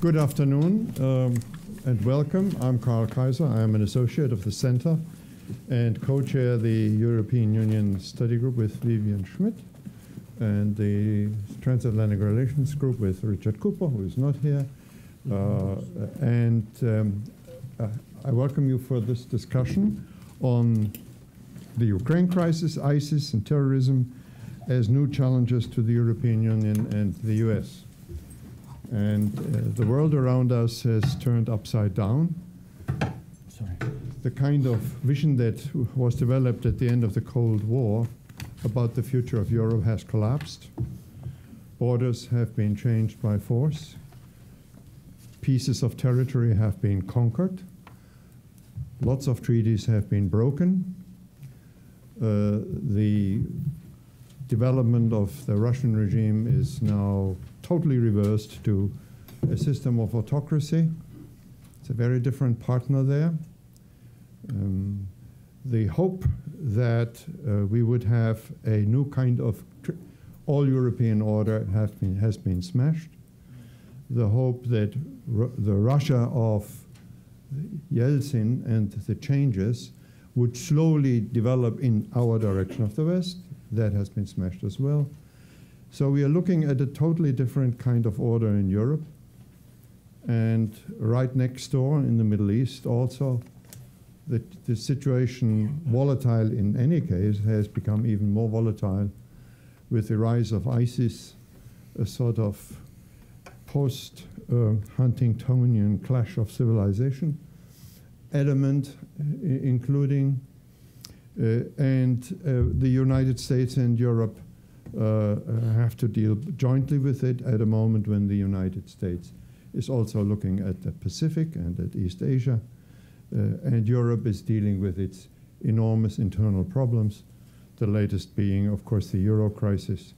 Good afternoon and welcome. I'm Karl Kaiser. I am an associate of the Center and co-chair the European Union Study Group with Vivian Schmidt and the Transatlantic Relations Group with Richard Cooper, who is not here. I welcome you for this discussion on the Ukraine crisis, ISIS, and terrorism as new challenges to the European Union and the US. And the world around us has turned upside down. Sorry. The kind of vision that was developed at the end of the Cold War about the future of Europe has collapsed. Borders have been changed by force. Pieces of territory have been conquered. Lots of treaties have been broken. The development of the Russian regime is now totally reversed to a system of autocracy. It's a very different partner there. The hope that we would have a new kind of all-European order has been smashed. The hope that the Russia of Yeltsin and the changes would slowly develop in our direction of the West, that has been smashed as well. So we are looking at a totally different kind of order in Europe. And right next door in the Middle East also, the situation, volatile in any case, has become even more volatile with the rise of ISIS, a sort of post-Huntingtonian clash of civilization element, including, and the United States and Europe have to deal jointly with it at a moment when the United States is also looking at the Pacific and at East Asia, and Europe is dealing with its enormous internal problems, the latest being, of course, the Euro crisis,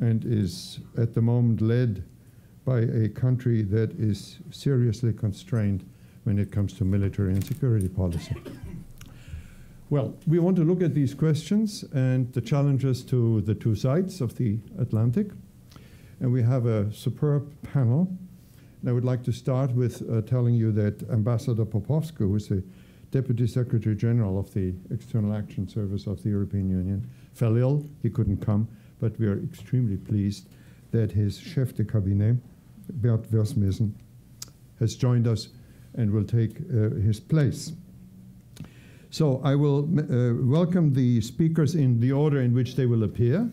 and is at the moment led by a country that is seriously constrained when it comes to military and security policy. Well, we want to look at these questions and the challenges to the two sides of the Atlantic. And we have a superb panel. And I would like to start with telling you that Ambassador Popowski, who is the Deputy Secretary General of the External Action Service of the European Union, fell ill. He couldn't come, but we are extremely pleased that his chef de cabinet, Bert Versmessen, has joined us and will take his place. So I will welcome the speakers in the order in which they will appear.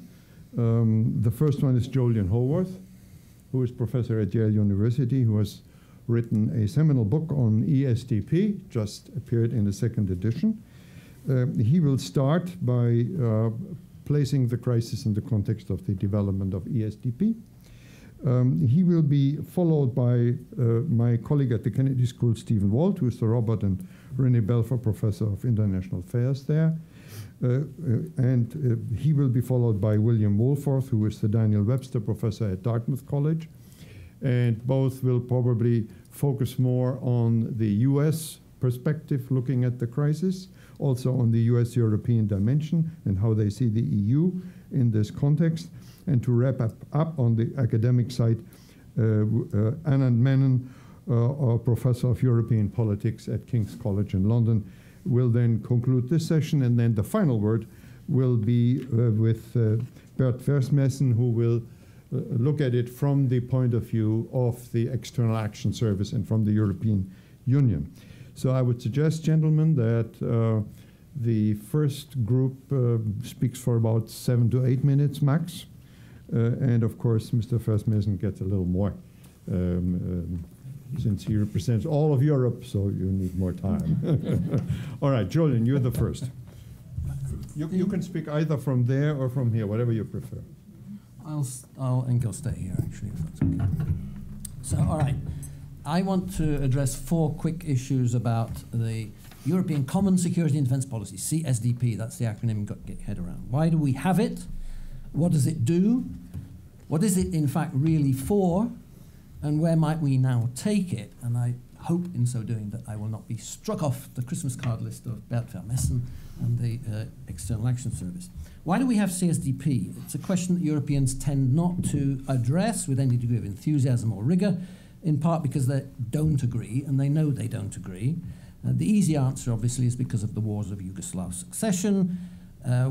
The first one is Jolyon Howorth, who is professor at Yale University, who has written a seminal book on ESDP, just appeared in the second edition. He will start by placing the crisis in the context of the development of ESDP. He will be followed by my colleague at the Kennedy School, Stephen Walt, who is the Robert and Renee Belfer Professor of International Affairs there. He will be followed by William Wohlforth, who is the Daniel Webster Professor at Dartmouth College. And both will probably focus more on the US perspective, looking at the crisis, also on the US-European dimension and how they see the EU in this context. And to wrap up on the academic side, Anand Menon, a professor of European politics at King's College in London, will then conclude this session, and then the final word will be with Bert Versmessen, who will look at it from the point of view of the External Action Service and from the European Union. So I would suggest, gentlemen, that the first group speaks for about 7 to 8 minutes max. And of course, Mr. Versmessen gets a little more, since he represents all of Europe, so you need more time. All right, Jolyon, you're the first. You can speak either from there or from here, whatever you prefer. I'll stay here, actually, if that's okay. So, all right. I want to address 4 quick issues about the European Common Security and Defence Policy, CSDP. That's the acronym you've got to get your head around. Why do we have it? What does it do? What is it, in fact, really for? And where might we now take it? And I hope in so doing that I will not be struck off the Christmas card list of Bert Versmessen and the External Action Service. Why do we have CSDP? It's a question that Europeans tend not to address with any degree of enthusiasm or rigor. in part because they don't agree, and they know they don't agree. The easy answer, obviously, is because of the wars of Yugoslav succession,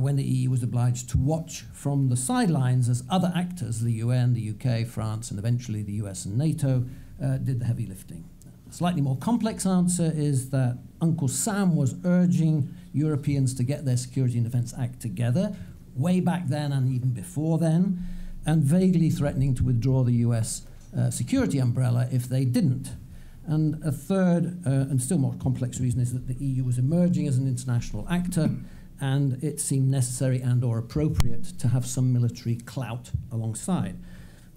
when the EU was obliged to watch from the sidelines as other actors, the UN, the UK, France, and eventually the US and NATO, did the heavy lifting. A slightly more complex answer is that Uncle Sam was urging Europeans to get their Security and Defence Act together, way back then and even before then, and vaguely threatening to withdraw the US security umbrella if they didn't. And a third, and still more complex reason, is that the EU was emerging as an international actor, and it seemed necessary and or appropriate to have some military clout alongside.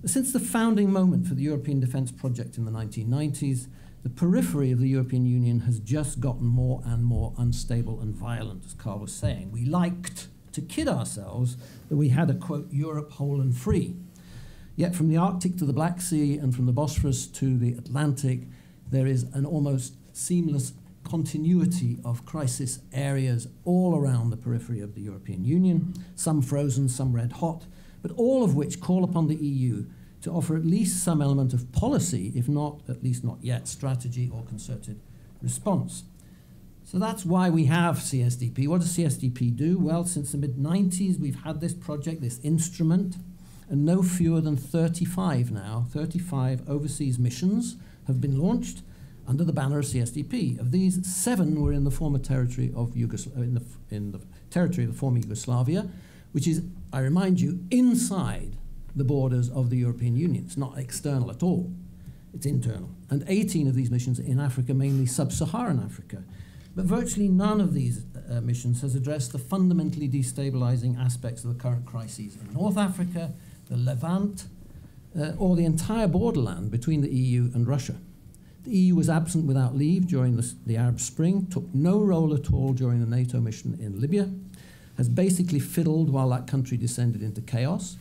Since the founding moment for the European defence project in the 1990s, the periphery of the European Union has just gotten more and more unstable and violent, as Karl was saying. We liked to kid ourselves that we had a, quote, Europe whole and free. Yet from the Arctic to the Black Sea and from the Bosphorus to the Atlantic, there is an almost seamless continuity of crisis areas all around the periphery of the European Union, some frozen, some red hot, but all of which call upon the EU to offer at least some element of policy, if not, at least not yet, strategy or concerted response. So that's why we have CSDP. What does CSDP do? Well, since the mid-90s, we've had this project, this instrument, and no fewer than 35 overseas missions have been launched under the banner of CSDP. Of these, 7 were in the former territory of in the territory of the former Yugoslavia, which is, I remind you, inside the borders of the European Union. It's not external at all. It's internal. And 18 of these missions are in Africa, mainly sub-Saharan Africa. But virtually none of these missions has addressed the fundamentally destabilizing aspects of the current crises in North Africa, the Levant, or the entire borderland between the EU and Russia. The EU was absent without leave during the Arab Spring, took no role at all during the NATO mission in Libya, has basically fiddled while that country descended into chaos.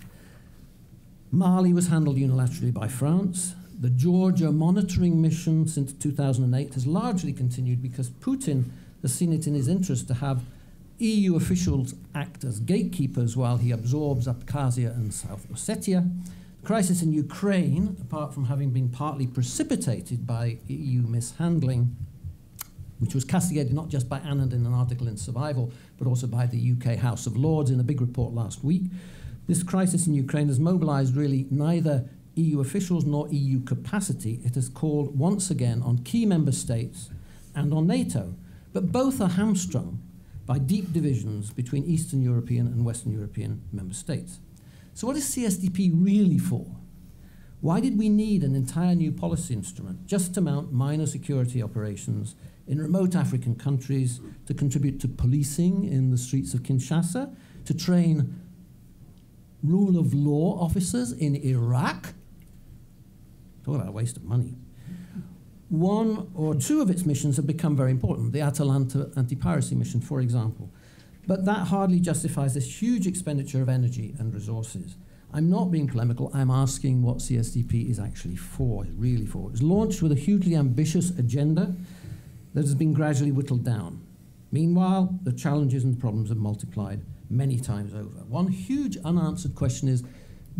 Mali was handled unilaterally by France. The Georgia monitoring mission since 2008 has largely continued because Putin has seen it in his interest to have EU officials act as gatekeepers while he absorbs Abkhazia and South Ossetia. The crisis in Ukraine, apart from having been partly precipitated by EU mishandling, which was castigated not just by Anand in an article in Survival, but also by the UK House of Lords in a big report last week. This crisis in Ukraine has mobilized really neither EU officials nor EU capacity. It has called once again on key member states and on NATO, but both are hamstrung by deep divisions between Eastern European and Western European member states. So what is CSDP really for? Why did we need an entire new policy instrument just to mount minor security operations in remote African countries, to contribute to policing in the streets of Kinshasa, to train rule of law officers in Iraq? Talk about a waste of money. 1 or 2 of its missions have become very important, the Atalanta anti-piracy mission, for example. But that hardly justifies this huge expenditure of energy and resources. I'm not being polemical, I'm asking what CSDP is actually for, really for. It was launched with a hugely ambitious agenda that has been gradually whittled down. Meanwhile, the challenges and problems have multiplied many times over. One huge unanswered question is,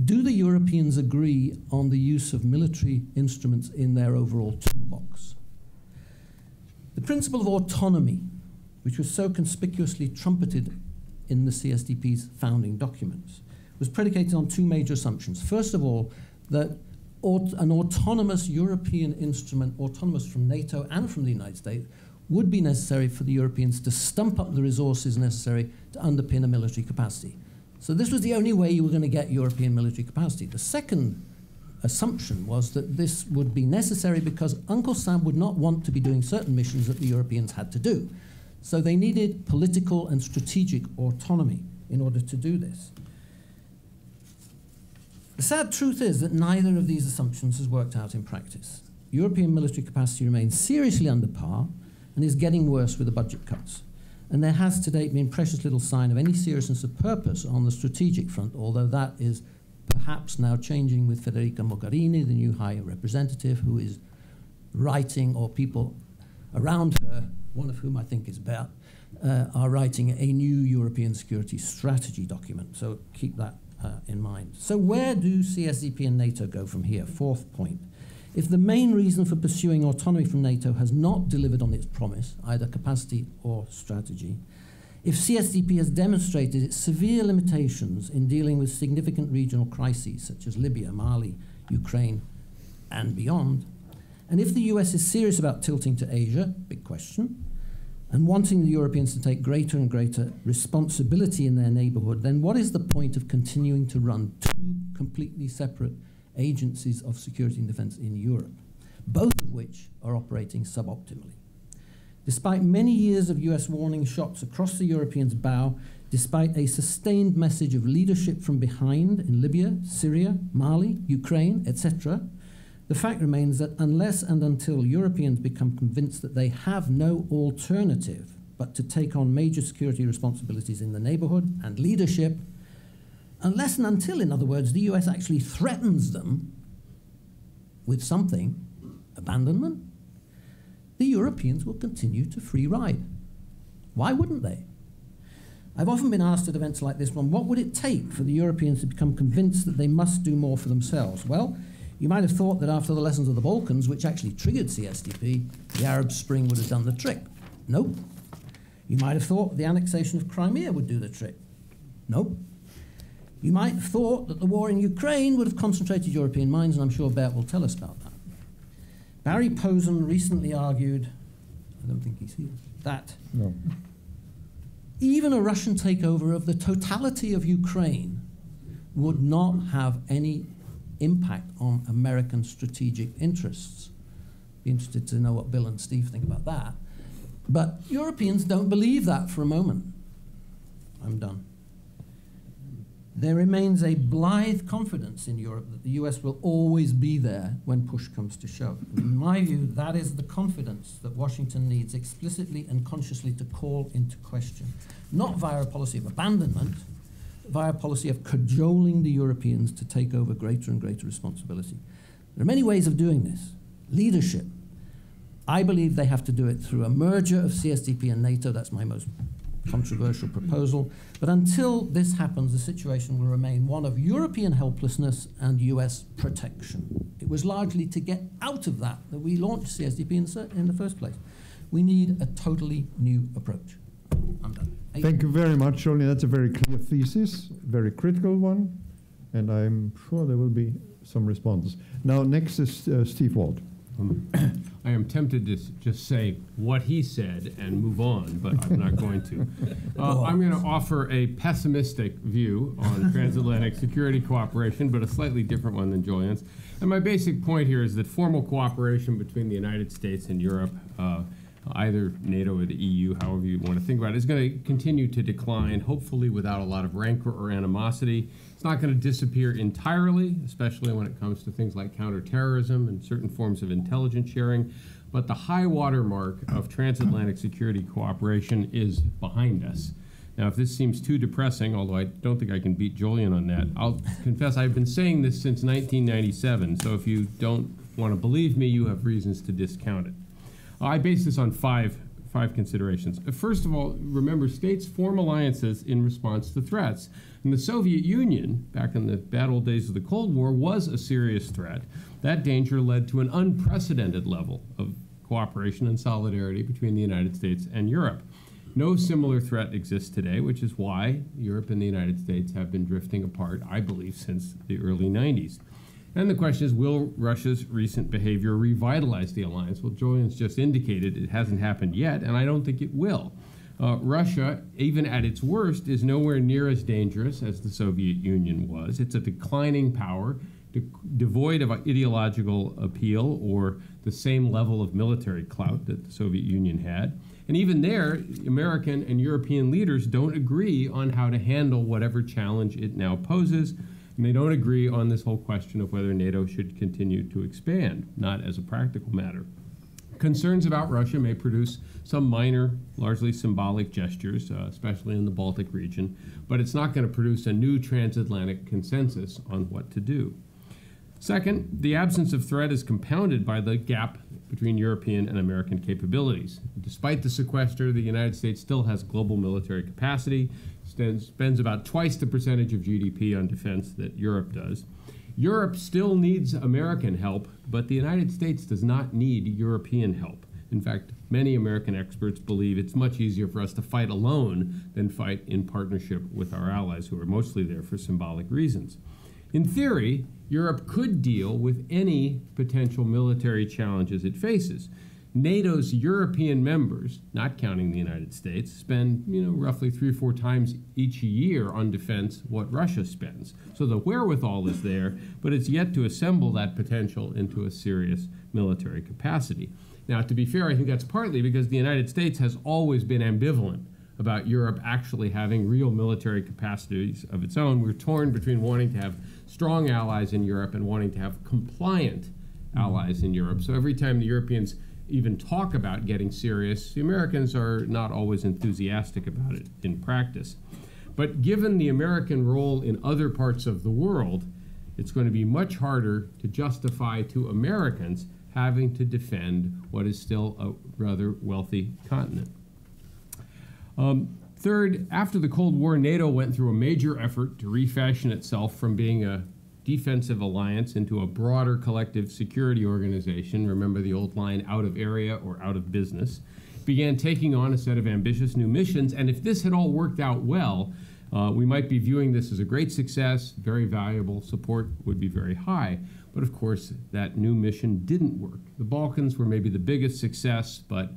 do the Europeans agree on the use of military instruments in their overall toolbox? The principle of autonomy, which was so conspicuously trumpeted in the CSDP's founding documents, was predicated on 2 major assumptions. First of all, that an autonomous European instrument, autonomous from NATO and from the United States, would be necessary for the Europeans to stump up the resources necessary to underpin a military capacity. So this was the only way you were going to get European military capacity. The second assumption was that this would be necessary because Uncle Sam would not want to be doing certain missions that the Europeans had to do. So they needed political and strategic autonomy in order to do this. The sad truth is that neither of these assumptions has worked out in practice. European military capacity remains seriously under par and is getting worse with the budget cuts. And there has to date been precious little sign of any seriousness of purpose on the strategic front, although that is perhaps now changing with Federica Mogherini, the new High Representative, who is writing, or people around her, one of whom I think is Bert, are writing a new European security strategy document. So keep that in mind. So where do CSDP and NATO go from here? 4th point. If the main reason for pursuing autonomy from NATO has not delivered on its promise, either capacity or strategy, if CSDP has demonstrated its severe limitations in dealing with significant regional crises such as Libya, Mali, Ukraine, and beyond, and if the US is serious about tilting to Asia, big question, and wanting the Europeans to take greater and greater responsibility in their neighborhood, then what is the point of continuing to run two completely separate agencies of security and defense in Europe, both of which are operating suboptimally? Despite many years of US warning shots across the Europeans' bow, despite a sustained message of leadership from behind in Libya, Syria, Mali, Ukraine, etc., the fact remains that unless and until Europeans become convinced that they have no alternative but to take on major security responsibilities in the neighborhood and leadership, unless and until, in other words, the US actually threatens them with something, abandonment, the Europeans will continue to free ride. Why wouldn't they? I've often been asked at events like this one, what would it take for the Europeans to become convinced that they must do more for themselves? Well, you might have thought that after the lessons of the Balkans, which actually triggered CSDP, the Arab Spring would have done the trick. Nope. You might have thought the annexation of Crimea would do the trick. Nope. You might have thought that the war in Ukraine would have concentrated European minds, and I'm sure Bert will tell us about that. Barry Posen recently argued, I don't think he's here, that even a Russian takeover of the totality of Ukraine would not have any impact on American strategic interests. Be interested to know what Bill and Steve think about that. But Europeans don't believe that for a moment. I'm done. There remains a blithe confidence in Europe that the US will always be there when push comes to shove. In my view, that is the confidence that Washington needs explicitly and consciously to call into question, not via a policy of abandonment, via a policy of cajoling the Europeans to take over greater and greater responsibility. There are many ways of doing this. Leadership. I believe they have to do it through a merger of CSDP and NATO. That's my most controversial proposal. But until this happens, the situation will remain one of European helplessness and US protection. It was largely to get out of that we launched CSDP in the first place. We need a totally new approach. I'm done. Thank you very much, Jolyon. That's a very clear thesis, very critical one, and I'm sure there will be some responses. Now, next is Steve Walt. I am tempted to just say what he said and move on, but I'm not going to. I'm going to offer a pessimistic view on transatlantic security cooperation, but a slightly different one than Jolyon's. And my basic point here is that formal cooperation between the United States and Europe, either NATO or the EU, however you want to think about it, is going to continue to decline, hopefully without a lot of rancor or animosity. It's not going to disappear entirely, especially when it comes to things like counterterrorism and certain forms of intelligence sharing. But the high water mark of transatlantic security cooperation is behind us. Now, if this seems too depressing, although I don't think I can beat Jolyon on that, I'll confess I've been saying this since 1997, so if you don't want to believe me, you have reasons to discount it. I base this on five considerations. First of all, remember, states form alliances in response to threats. And the Soviet Union, back in the bad old days of the Cold War, was a serious threat. That danger led to an unprecedented level of cooperation and solidarity between the United States and Europe. No similar threat exists today, which is why Europe and the United States have been drifting apart, I believe, since the early 90s. And the question is, will Russia's recent behavior revitalize the alliance? Well, Jolyon's just indicated it hasn't happened yet, and I don't think it will. Russia, even at its worst, is nowhere near as dangerous as the Soviet Union was. It's a declining power, devoid of ideological appeal or the same level of military clout that the Soviet Union had. And even there, American and European leaders don't agree on how to handle whatever challenge it now poses. And they don't agree on this whole question of whether NATO should continue to expand, not as a practical matter. Concerns about Russia may produce some minor, largely symbolic gestures, especially in the Baltic region, but it's not going to produce a new transatlantic consensus on what to do. Second, the absence of threat is compounded by the gap between European and American capabilities. Despite the sequester, the United States still has global military capacity, spends about twice the percentage of GDP on defense that Europe does. Europe still needs American help, but the United States does not need European help. In fact, many American experts believe it's much easier for us to fight alone than fight in partnership with our allies, who are mostly there for symbolic reasons. In theory, Europe could deal with any potential military challenges it faces. NATO's European members, not counting the United States, spend roughly 3 or 4 times each year on defense what Russia spends. So the wherewithal is there, but it's yet to assemble that potential into a serious military capacity. Now, to be fair, I think that's partly because the United States has always been ambivalent about Europe actually having real military capacities of its own. We're torn between wanting to have strong allies in Europe and wanting to have compliant allies in Europe. So every time the Europeans even talk about getting serious, the Americans are not always enthusiastic about it in practice. But given the American role in other parts of the world, it's going to be much harder to justify to Americans having to defend what is still a rather wealthy continent. Third, after the Cold War, NATO went through a major effort to refashion itself from being a defensive alliance into a broader collective security organization. Remember the old line, out of area or out of business. Began taking on a set of ambitious new missions, and if this had all worked out well, we might be viewing this as a great success, very valuable, support would be very high. But of course, that new mission didn't work. The Balkans were maybe the biggest success, but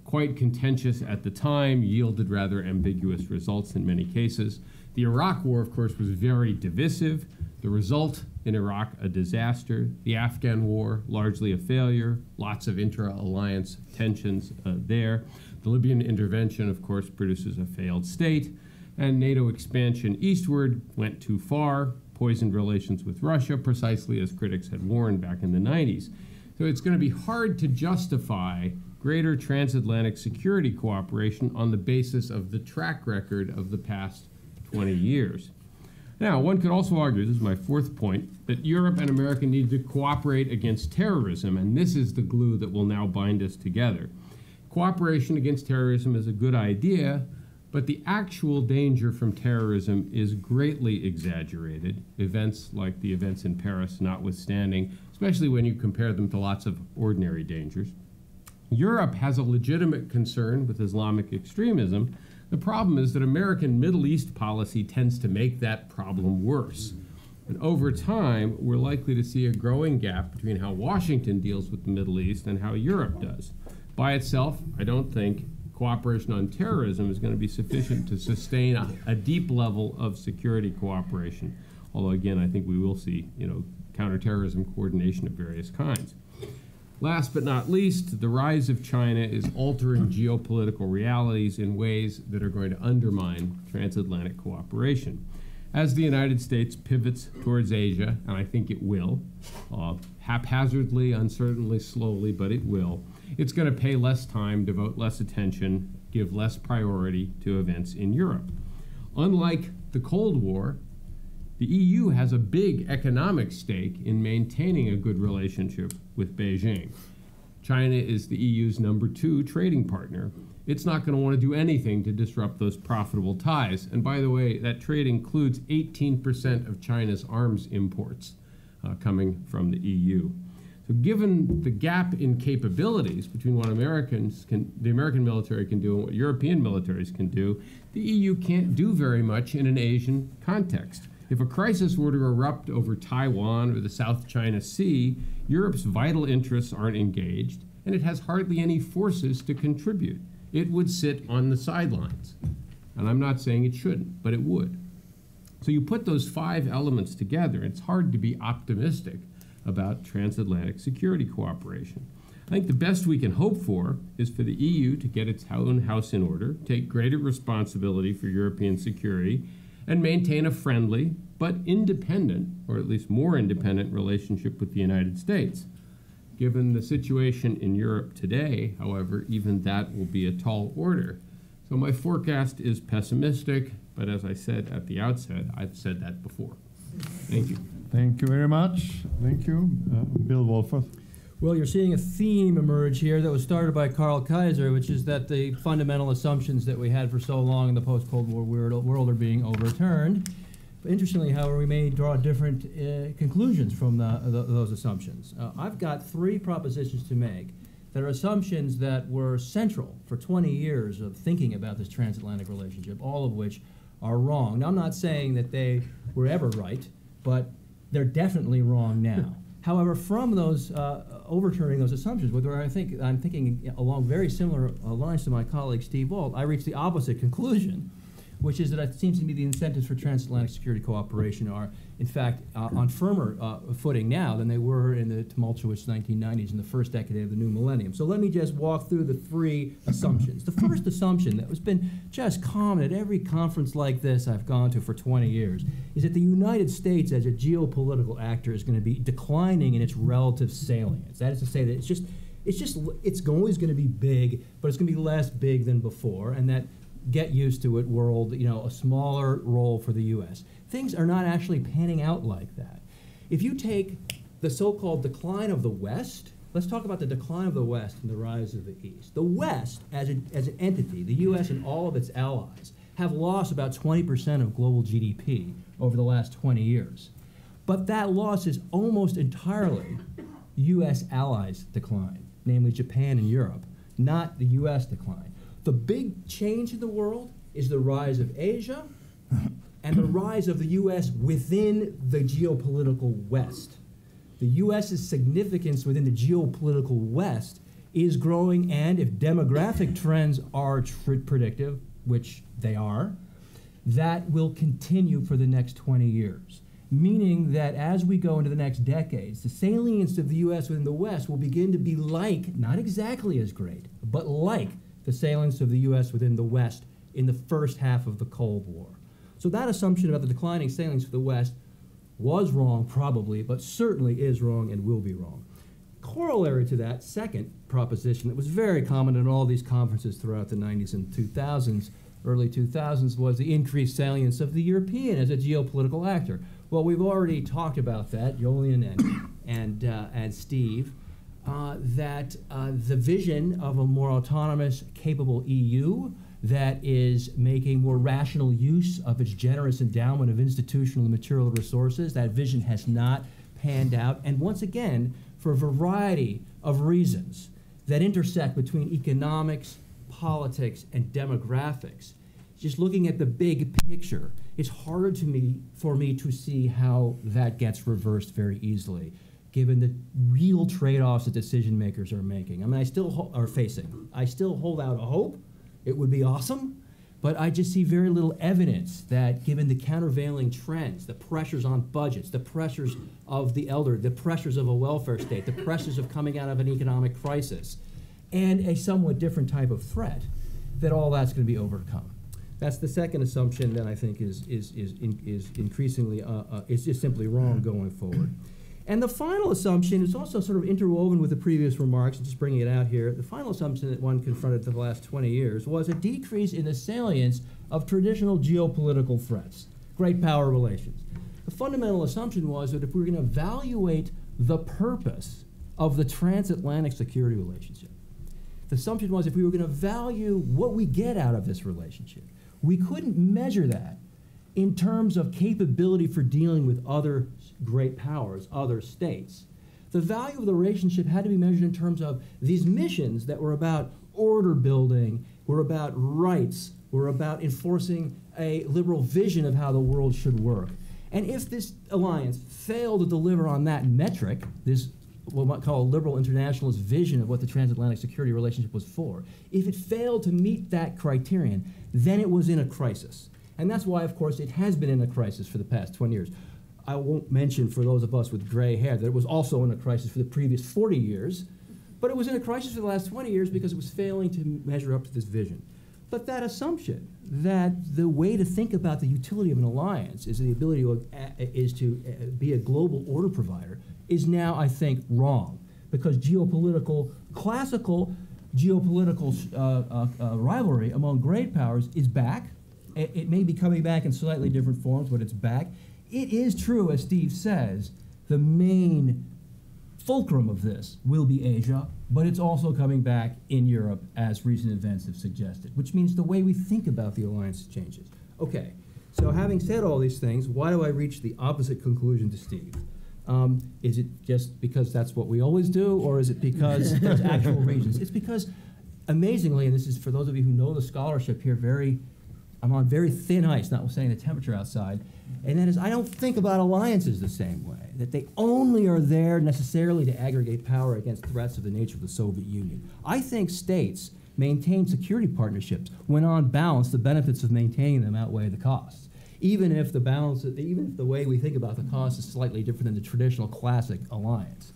quite contentious at the time, yielded rather ambiguous results in many cases. The Iraq War, of course, was very divisive. The result in Iraq, a disaster. The Afghan War, largely a failure. Lots of intra-alliance tensions there. The Libyan intervention, of course, produces a failed state. And NATO expansion eastward went too far, poisoned relations with Russia, precisely as critics had warned back in the 90s. So it's going to be hard to justify greater transatlantic security cooperation on the basis of the track record of the past 20 years. Now, one could also argue, this is my 4th point, that Europe and America need to cooperate against terrorism, and this is the glue that will now bind us together. Cooperation against terrorism is a good idea, but the actual danger from terrorism is greatly exaggerated, events like the events in Paris notwithstanding, especially when you compare them to lots of ordinary dangers. Europe has a legitimate concern with Islamic extremism. The problem is that American Middle East policy tends to make that problem worse. And over time, we're likely to see a growing gap between how Washington deals with the Middle East and how Europe does. By itself, I don't think cooperation on terrorism is going to be sufficient to sustain a deep level of security cooperation. Although, again, I think we will see, counterterrorism coordination of various kinds. Last but not least, the rise of China is altering geopolitical realities in ways that are going to undermine transatlantic cooperation. As the United States pivots towards Asia, and I think it will, haphazardly, uncertainly, slowly, but it will, it's going to pay less time, devote less attention, give less priority to events in Europe. Unlike the Cold War, the EU has a big economic stake in maintaining a good relationship with Beijing. China is the EU's #2 trading partner. It's not going to want to do anything to disrupt those profitable ties. And by the way, that trade includes 18% of China's arms imports coming from the EU. So given the gap in capabilities between what the American military can do and what European militaries can do, the EU can't do very much in an Asian context. If a crisis were to erupt over Taiwan or the South China Sea, Europe's vital interests aren't engaged, and it has hardly any forces to contribute. It would sit on the sidelines. And I'm not saying it shouldn't, but it would. So you put those 5 elements together, it's hard to be optimistic about transatlantic security cooperation. I think the best we can hope for is for the EU to get its own house in order, take greater responsibility for European security, and maintain a friendly but independent, or at least more independent, relationship with the United States. Given the situation in Europe today, however, even that will be a tall order. So my forecast is pessimistic, but as I said at the outset, I've said that before. Thank you. Thank you very much. Thank you. Bill Wohlforth. Well, you're seeing a theme emerge here that was started by Karl Kaiser, which is that the fundamental assumptions that we had for so long in the post-Cold War world are being overturned. Interestingly, however, we may draw different conclusions from those assumptions. I've got 3 propositions to make that are assumptions that were central for 20 years of thinking about this transatlantic relationship, all of which are wrong. Now, I'm not saying that they were ever right, but they're definitely wrong now. However, from those overturning those assumptions, whether I'm thinking along very similar lines to my colleague Steve Walt, I reached the opposite conclusion, which is that it seems to me the incentives for transatlantic security cooperation are, in fact, on firmer footing now than they were in the tumultuous 1990s in the first decade of the new millennium. So let me just walk through the 3 assumptions. The first assumption that has been just common at every conference like this I've gone to for 20 years is that the United States as a geopolitical actor is going to be declining in its relative salience. That is to say that it's always going to be big, but it's going to be less big than before, and that get used to it world, a smaller role for the U.S. Things are not actually panning out like that. If you take the so-called decline of the West, let's talk about the decline of the West and the rise of the East. The West, as an entity, the U.S. and all of its allies, have lost about 20% of global GDP over the last 20 years. But that loss is almost entirely U.S. allies' decline, namely Japan and Europe, not the U.S. decline. The big change in the world is the rise of Asia and the rise of the U.S. within the geopolitical West. The U.S.'s significance within the geopolitical West is growing, and if demographic trends are predictive, which they are, that will continue for the next 20 years. Meaning that as we go into the next decades, the salience of the U.S. within the West will begin to be like, not exactly as great, but like the salience of the U.S. within the West in the first half of the Cold War. So that assumption about the declining salience of the West was wrong, probably, but certainly is wrong and will be wrong. Corollary to that second proposition that was very common in all these conferences throughout the 90s and 2000s, early 2000s, was the increased salience of the European as a geopolitical actor. Well, we've already talked about that, Jolyon and Steve. That the vision of a more autonomous, capable EU that is making more rational use of its generous endowment of institutional and material resources, that vision has not panned out. And once again, for a variety of reasons that intersect between economics, politics, and demographics, just looking at the big picture, it's hard for me to see how that gets reversed very easily, given the real trade-offs that decision makers are making. I mean, I still hold out a hope. It would be awesome, but I just see very little evidence that, given the countervailing trends, the pressures on budgets, the pressures of the elderly, the pressures of a welfare state, the pressures of coming out of an economic crisis, and a somewhat different type of threat, that all that's going to be overcome. That's the second assumption that I think is increasingly is just simply wrong going forward. And the final assumption is also sort of interwoven with the previous remarks, just bringing it out here. The final assumption that one confronted for the last 20 years was a decrease in the salience of traditional geopolitical threats, great power relations. The fundamental assumption was that if we were going to evaluate the purpose of the transatlantic security relationship, the assumption was if we were going to value what we get out of this relationship, we couldn't measure that in terms of capability for dealing with other great powers, other states. The value of the relationship had to be measured in terms of these missions that were about order building, were about rights, were about enforcing a liberal vision of how the world should work. And if this alliance failed to deliver on that metric, this what we might call a liberal internationalist vision of what the transatlantic security relationship was for, if it failed to meet that criterion, then it was in a crisis. And that's why, of course, it has been in a crisis for the past 20 years. I won't mention, for those of us with gray hair, that it was also in a crisis for the previous 40 years, but it was in a crisis for the last 20 years because it was failing to measure up to this vision. But that assumption that the way to think about the utility of an alliance is the ability to be a global order provider is now, I think, wrong, because classical geopolitical rivalry among great powers is back. It may be coming back in slightly different forms, but it's back. It is true, as Steve says, the main fulcrum of this will be Asia, but it's also coming back in Europe, as recent events have suggested, which means the way we think about the alliance changes. Okay, So having said all these things, why do I reach the opposite conclusion to Steve? Is it just because that's what we always do, or is it because there's actual reasons? It's because, amazingly, and this is for those of you who know the scholarship here, I'm on very thin ice, notwithstanding the temperature outside, and that is I don't think about alliances the same way, that they only are there necessarily to aggregate power against threats of the nature of the Soviet Union. I think states maintain security partnerships when on balance the benefits of maintaining them outweigh the costs. Even if the way we think about the cost is slightly different than the traditional classic alliance.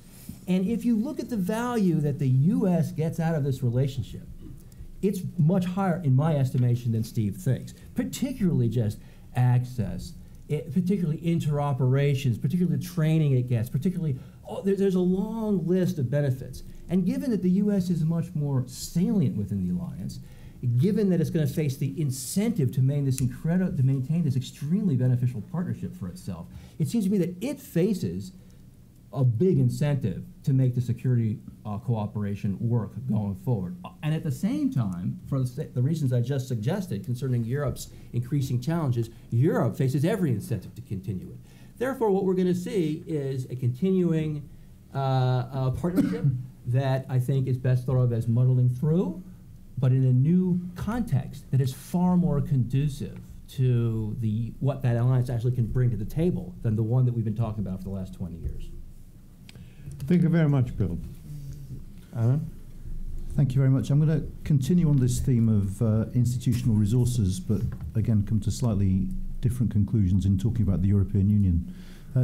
And if you look at the value that the U.S. gets out of this relationship, it's much higher, in my estimation, than Steve thinks, particularly just access, particularly interoperations, particularly the training it gets, particularly, there's a long list of benefits. And given that the U.S. is much more salient within the alliance, given that it's going to face the incentive to maintain this extremely beneficial partnership for itself, it seems to me that it faces a big incentive to make the security cooperation work going forward. And at the same time, for the reasons I just suggested concerning Europe's increasing challenges, Europe faces every incentive to continue it. Therefore, what we're going to see is a continuing partnership that I think is best thought of as muddling through, but in a new context that is far more conducive to what that alliance actually can bring to the table than the one that we've been talking about for the last 20 years. Thank you very much, Bill. Anand? Thank you very much. I'm going to continue on this theme of institutional resources, but again come to slightly different conclusions in talking about the European Union.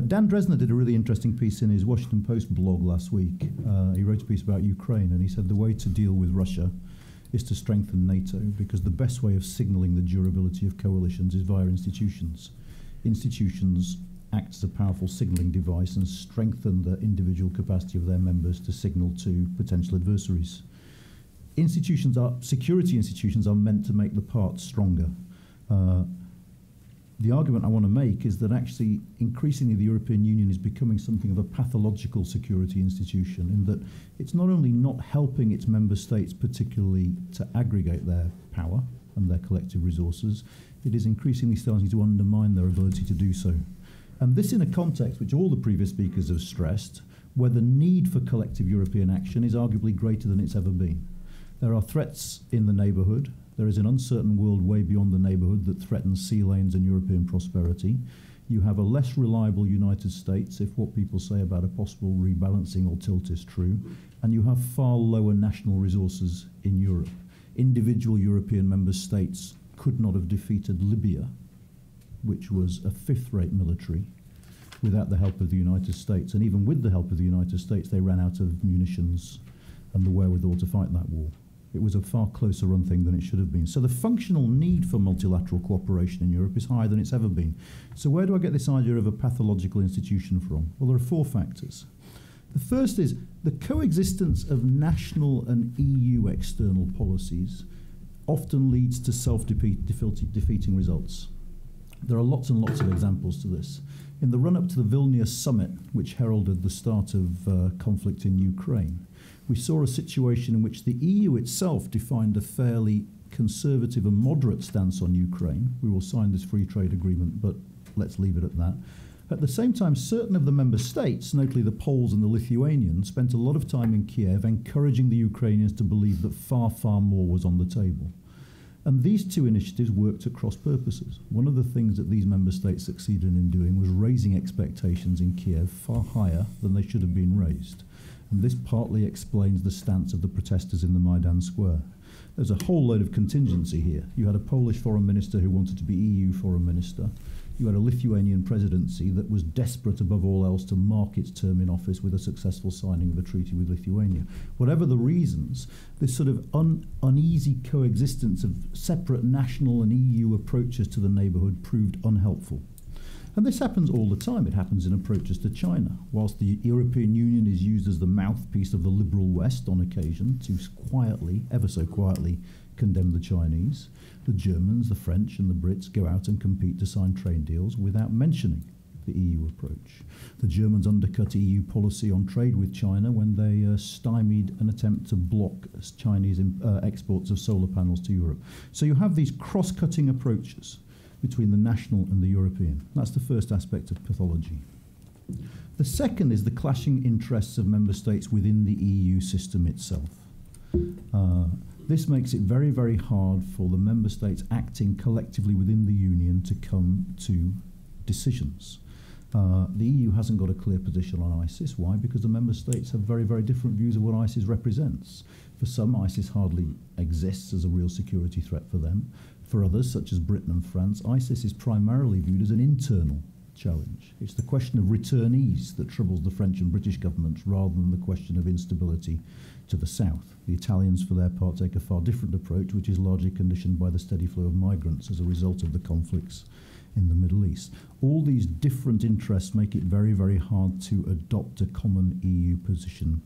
Dan Dresner did a really interesting piece in his Washington Post blog last week. He wrote a piece about Ukraine, and he said the way to deal with Russia is to strengthen NATO, because the best way of signaling the durability of coalitions is via institutions. Institutions act as a powerful signaling device and strengthen the individual capacity of their members to signal to potential adversaries. Security institutions are meant to make the parts stronger. The argument I want to make is that actually increasingly the European Union is becoming something of a pathological security institution, in that it's not only not helping its member states particularly to aggregate their power and their collective resources, it is increasingly starting to undermine their ability to do so. And this in a context which all the previous speakers have stressed, where the need for collective European action is arguably greater than it's ever been. There are threats in the neighbourhood. There is an uncertain world way beyond the neighbourhood that threatens sea lanes and European prosperity. You have a less reliable United States, if what people say about a possible rebalancing or tilt is true, and you have far lower national resources in Europe. Individual European member states could not have defeated Libya, which was a fifth-rate military, without the help of the United States. And even with the help of the United States, they ran out of munitions and the wherewithal to fight that war. It was a far closer run thing than it should have been. So the functional need for multilateral cooperation in Europe is higher than it's ever been. So where do I get this idea of a pathological institution from? Well, there are four factors. The first is the coexistence of national and EU external policies often leads to self-defeating results. There are lots and lots of examples to this. In the run-up to the Vilnius summit, which heralded the start of conflict in Ukraine, we saw a situation in which the EU itself defined a fairly conservative and moderate stance on Ukraine. We will sign this free trade agreement, but let's leave it at that. At the same time, certain of the member states, notably the Poles and the Lithuanians, spent a lot of time in Kiev encouraging the Ukrainians to believe that far, far more was on the table. And these two initiatives worked at cross purposes. One of the things that these member states succeeded in doing was raising expectations in Kiev far higher than they should have been raised. And this partly explains the stance of the protesters in the Maidan Square. There's a whole load of contingency here. You had a Polish foreign minister who wanted to be EU foreign minister. You had a Lithuanian presidency that was desperate above all else to mark its term in office with a successful signing of a treaty with Lithuania. Whatever the reasons, this sort of uneasy coexistence of separate national and EU approaches to the neighbourhood proved unhelpful. And this happens all the time. It happens in approaches to China. Whilst the European Union is used as the mouthpiece of the liberal West on occasion to quietly, ever so quietly, condemn the Chinese, the Germans, the French and the Brits go out and compete to sign trade deals without mentioning the EU approach. The Germans undercut EU policy on trade with China when they stymied an attempt to block Chinese exports of solar panels to Europe. So you have these cross-cutting approaches. between the national and the European. That's the first aspect of pathology. The second is the clashing interests of member states within the EU system itself. This makes it very, very hard for the member states acting collectively within the Union to come to decisions. The EU hasn't got a clear position on ISIS. Why? Because the member states have very, very different views of what ISIS represents. For some, ISIS hardly exists as a real security threat for them. For others, such as Britain and France, ISIS is primarily viewed as an internal challenge. It's the question of returnees that troubles the French and British governments rather than the question of instability to the south. The Italians, for their part, take a far different approach, which is largely conditioned by the steady flow of migrants as a result of the conflicts in the Middle East. All these different interests make it very, very hard to adopt a common EU position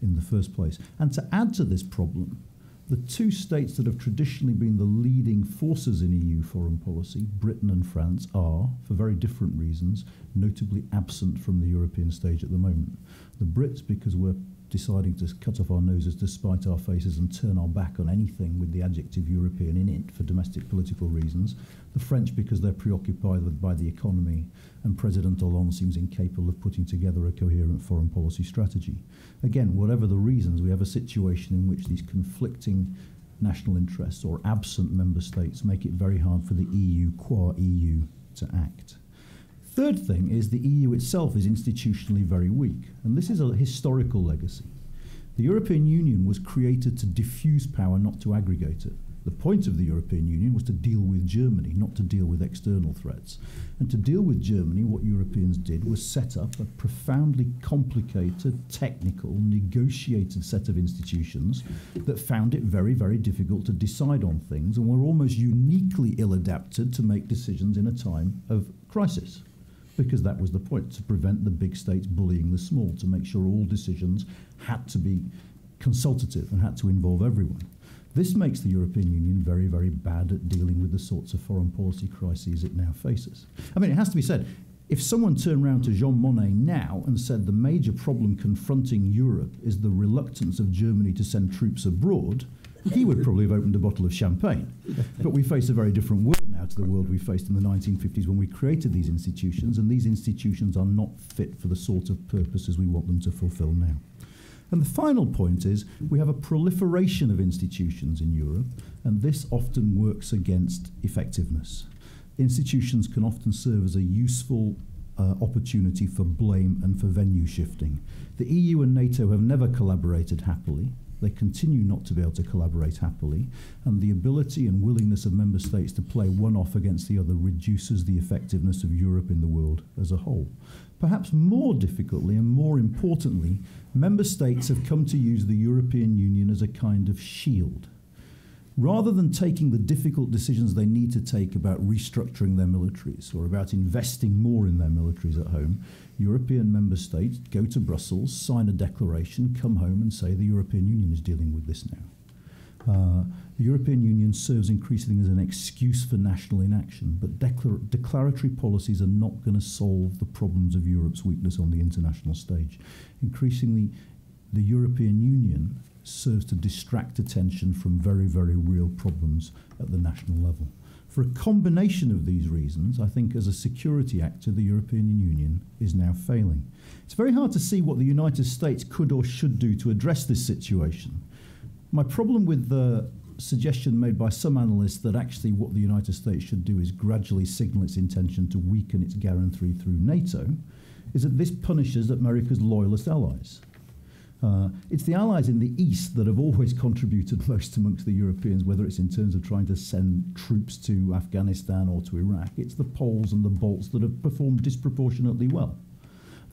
in the first place. And to add to this problem, the two states that have traditionally been the leading forces in EU foreign policy, Britain and France, are, for very different reasons, notably absent from the European stage at the moment. The Brits, because we're deciding to cut off our noses to spite our faces and turn our back on anything with the adjective European in it for domestic political reasons. The French, because they're preoccupied by the economy, and President Hollande seems incapable of putting together a coherent foreign policy strategy. Again, whatever the reasons, we have a situation in which these conflicting national interests or absent member states make it very hard for the EU, qua EU, to act. Third thing is the EU itself is institutionally very weak, and this is a historical legacy. The European Union was created to diffuse power, not to aggregate it. The point of the European Union was to deal with Germany, not to deal with external threats. And to deal with Germany, what Europeans did was set up a profoundly complicated, technical, negotiated set of institutions that found it very, very difficult to decide on things and were almost uniquely ill-adapted to make decisions in a time of crisis. Because that was the point, to prevent the big states bullying the small, to make sure all decisions had to be consultative and had to involve everyone. This makes the European Union very, very bad at dealing with the sorts of foreign policy crises it now faces. I mean, it has to be said, if someone turned around to Jean Monnet now and said the major problem confronting Europe is the reluctance of Germany to send troops abroad, he would probably have opened a bottle of champagne. But we face a very different world now to the world we faced in the 1950s when we created these institutions, and these institutions are not fit for the sort of purposes we want them to fulfill now. And the final point is we have a proliferation of institutions in Europe, and this often works against effectiveness. Institutions can often serve as a useful opportunity for blame and for venue shifting. The EU and NATO have never collaborated happily. They continue not to be able to collaborate happily, and the ability and willingness of member states to play one off against the other reduces the effectiveness of Europe in the world as a whole. Perhaps more difficultly and more importantly, member states have come to use the European Union as a kind of shield. Rather than taking the difficult decisions they need to take about restructuring their militaries or about investing more in their militaries at home, European member states go to Brussels, sign a declaration, come home and say the European Union is dealing with this now. The European Union serves increasingly as an excuse for national inaction, but declaratory policies are not going to solve the problems of Europe's weakness on the international stage. Increasingly, the European Union serves to distract attention from very, very real problems at the national level. For a combination of these reasons, I think as a security actor, the European Union is now failing. It's very hard to see what the United States could or should do to address this situation. My problem with the suggestion made by some analysts that actually what the United States should do is gradually signal its intention to weaken its guarantee through NATO is that this punishes America's loyalist allies. It's the allies in the East that have always contributed most amongst the Europeans, whether it's in terms of trying to send troops to Afghanistan or to Iraq. It's the Poles and the Balts that have performed disproportionately well.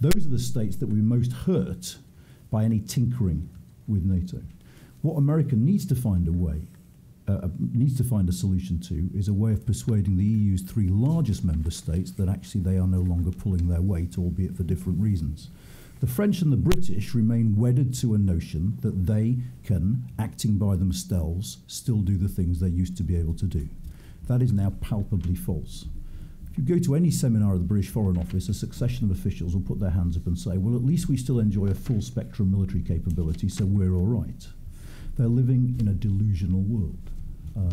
Those are the states that were most hurt by any tinkering with NATO. What America needs to find a way, needs to find a solution to, is a way of persuading the EU's three largest member states that actually they are no longer pulling their weight, albeit for different reasons. The French and the British remain wedded to a notion that they can, acting by themselves, still do the things they used to be able to do. That is now palpably false. If you go to any seminar at the British Foreign Office, a succession of officials will put their hands up and say, well, at least we still enjoy a full spectrum military capability, so we're all right. They're living in a delusional world.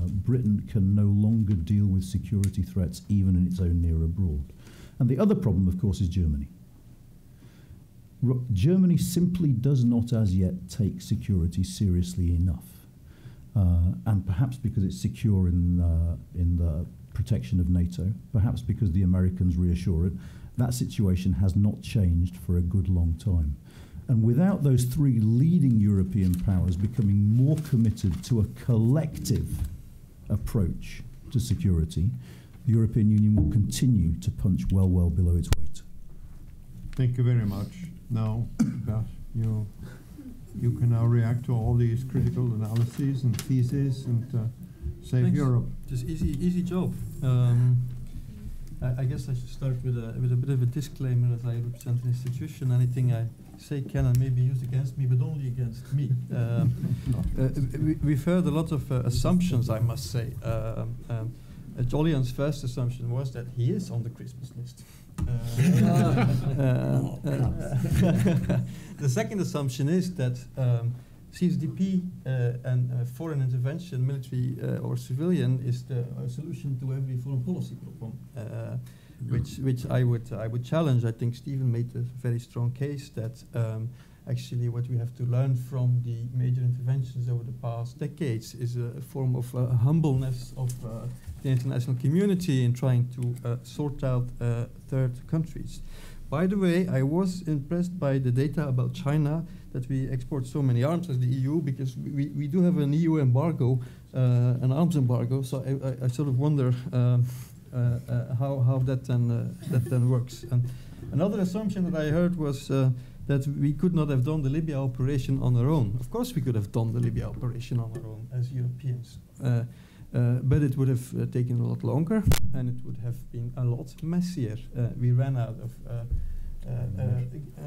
Britain can no longer deal with security threats even in its own near abroad. And the other problem, of course, is Germany. Germany simply does not as yet take security seriously enough. And perhaps because it's secure in the protection of NATO, perhaps because the Americans reassure it, that situation has not changed for a good long time. And without those three leading European powers becoming more committed to a collective approach to security, the European Union will continue to punch well, well below its weight. Thank you very much. Now, Bert, you can now react to all these critical analyses and theses and save Thanks. Europe. Just easy job. I guess I should start with a bit of a disclaimer as I represent an institution. Anything I say can and may be used against me, but only against me. We've heard a lot of assumptions, I must say. Jolyon's first assumption was that he is on the Christmas list. The second assumption is that CSDP and foreign intervention, military or civilian, is the solution to every foreign policy problem, which I would challenge. I think Stephen made a very strong case that actually what we have to learn from the major interventions over the past decades is a form of humbleness of the international community in trying to sort out third countries. By the way, I was impressed by the data about China, that we export so many arms as the EU, because we do have an EU embargo, an arms embargo, so I sort of wonder how that then works. And another assumption that I heard was that we could not have done the Libya operation on our own. Of course we could have done the Libya operation on our own as Europeans. But it would have taken a lot longer, and it would have been a lot messier. We ran out of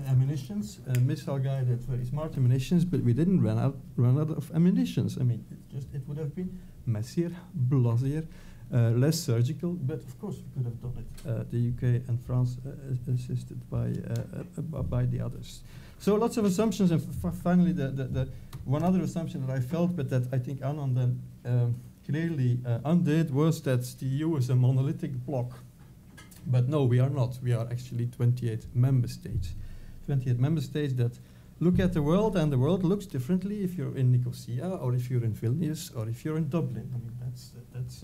ammunitions, missile-guided, very smart ammunitions, but we didn't run out of ammunitions. I mean, it would have been messier, bloodier, less surgical, but of course we could have done it. The UK and France assisted by the others. So lots of assumptions, and finally the one other assumption that I felt, but that I think Anand then clearly undid, was that the EU is a monolithic bloc. But no, we are not. We are actually 28 member states. 28 member states that look at the world, and the world looks differently if you're in Nicosia, or if you're in Vilnius, or if you're in Dublin. I mean, that's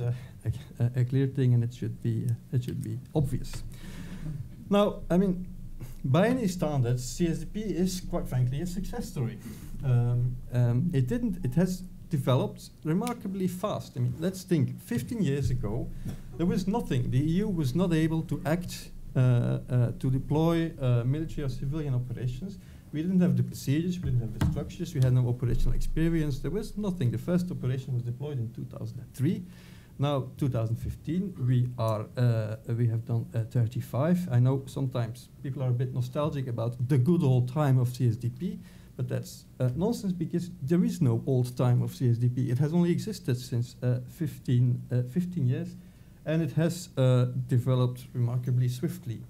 a clear thing, and it should be obvious. Now, I mean, by any standards, CSDP is, quite frankly, a success story. It has developed remarkably fast. I mean, let's think, 15 years ago, there was nothing. The EU was not able to act, to deploy military or civilian operations. We didn't have the procedures, we didn't have the structures, we had no operational experience. There was nothing. The first operation was deployed in 2003. Now, 2015, we have done 35. I know sometimes people are a bit nostalgic about the good old time of CSDP, but that's nonsense, because there is no old time of CSDP. It has only existed since 15 years, and it has developed remarkably swiftly.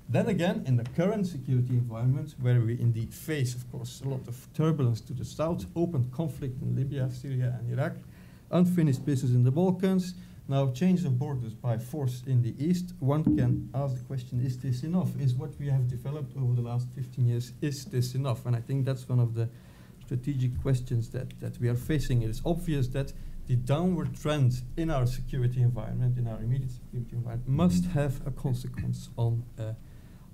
Then again, in the current security environment, where we indeed face, of course, a lot of turbulence to the south, open conflict in Libya, Syria, and Iraq, unfinished business in the Balkans, now change of borders by force in the east, one can ask the question, is this enough? Is what we have developed over the last 15 years, is this enough? And I think that's one of the strategic questions that we are facing. It is obvious that the downward trend in our security environment, in our immediate security environment, must have a consequence on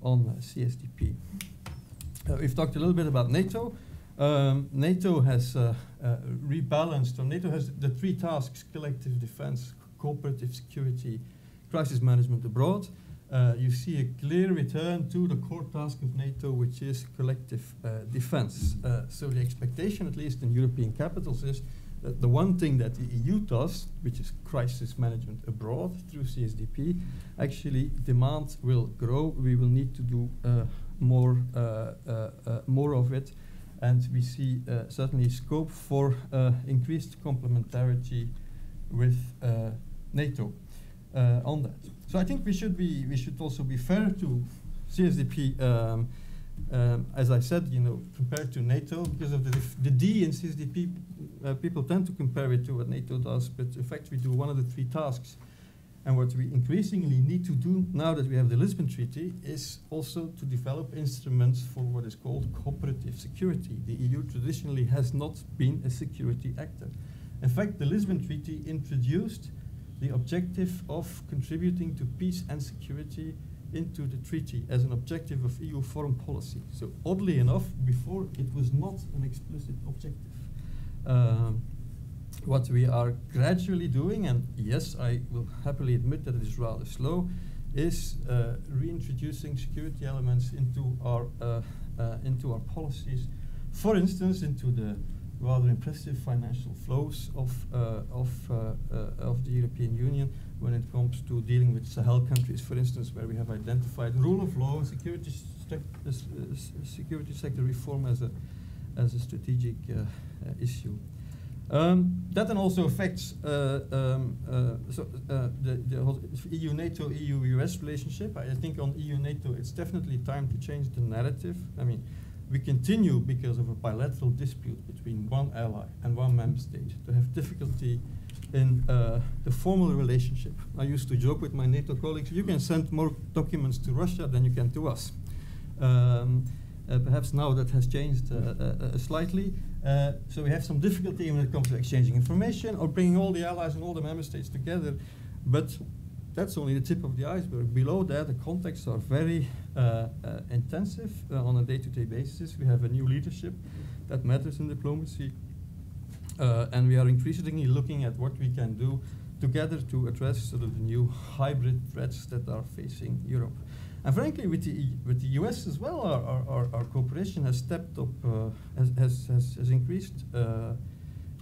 CSDP. We've talked a little bit about NATO. NATO has rebalanced, or NATO has the three tasks: collective defense, cooperative security, crisis management abroad. You see a clear return to the core task of NATO, which is collective defense. So the expectation, at least in European capitals, is that the one thing that the EU does, which is crisis management abroad through CSDP, actually demand will grow. We will need to do more of it. And we see certainly scope for increased complementarity with NATO on that. So I think we should also be fair to CSDP. As I said, compared to NATO, because of the D in CSDP, people tend to compare it to what NATO does, but in fact we do one of the 3 tasks. And what we increasingly need to do now that we have the Lisbon Treaty is also to develop instruments for what is called cooperative security. The EU traditionally has not been a security actor. In fact, the Lisbon Treaty introduced the objective of contributing to peace and security into the treaty as an objective of EU foreign policy. So oddly enough, before it was not an explicit objective. What we are gradually doing, and yes, I will happily admit that it is rather slow, is reintroducing security elements into our policies. For instance, into the rather impressive financial flows of the European Union when it comes to dealing with Sahel countries, for instance, where we have identified rule of law and security sector reform as a strategic issue. That then also affects the whole EU-NATO, EU-US relationship. I think on EU-NATO, it's definitely time to change the narrative. I mean, we continue, because of a bilateral dispute between one ally and one member state, to have difficulty in the formal relationship. I used to joke with my NATO colleagues, you can send more documents to Russia than you can to us. Perhaps now that has changed slightly. So we have some difficulty when it comes to exchanging information or bringing all the allies and all the member states together. But that's only the tip of the iceberg. Below that, the contexts are very intensive on a day-to-day basis. We have a new leadership that matters in diplomacy. And we are increasingly looking at what we can do together to address sort of the new hybrid threats that are facing Europe. And frankly, with the US as well, our cooperation has stepped up, has increased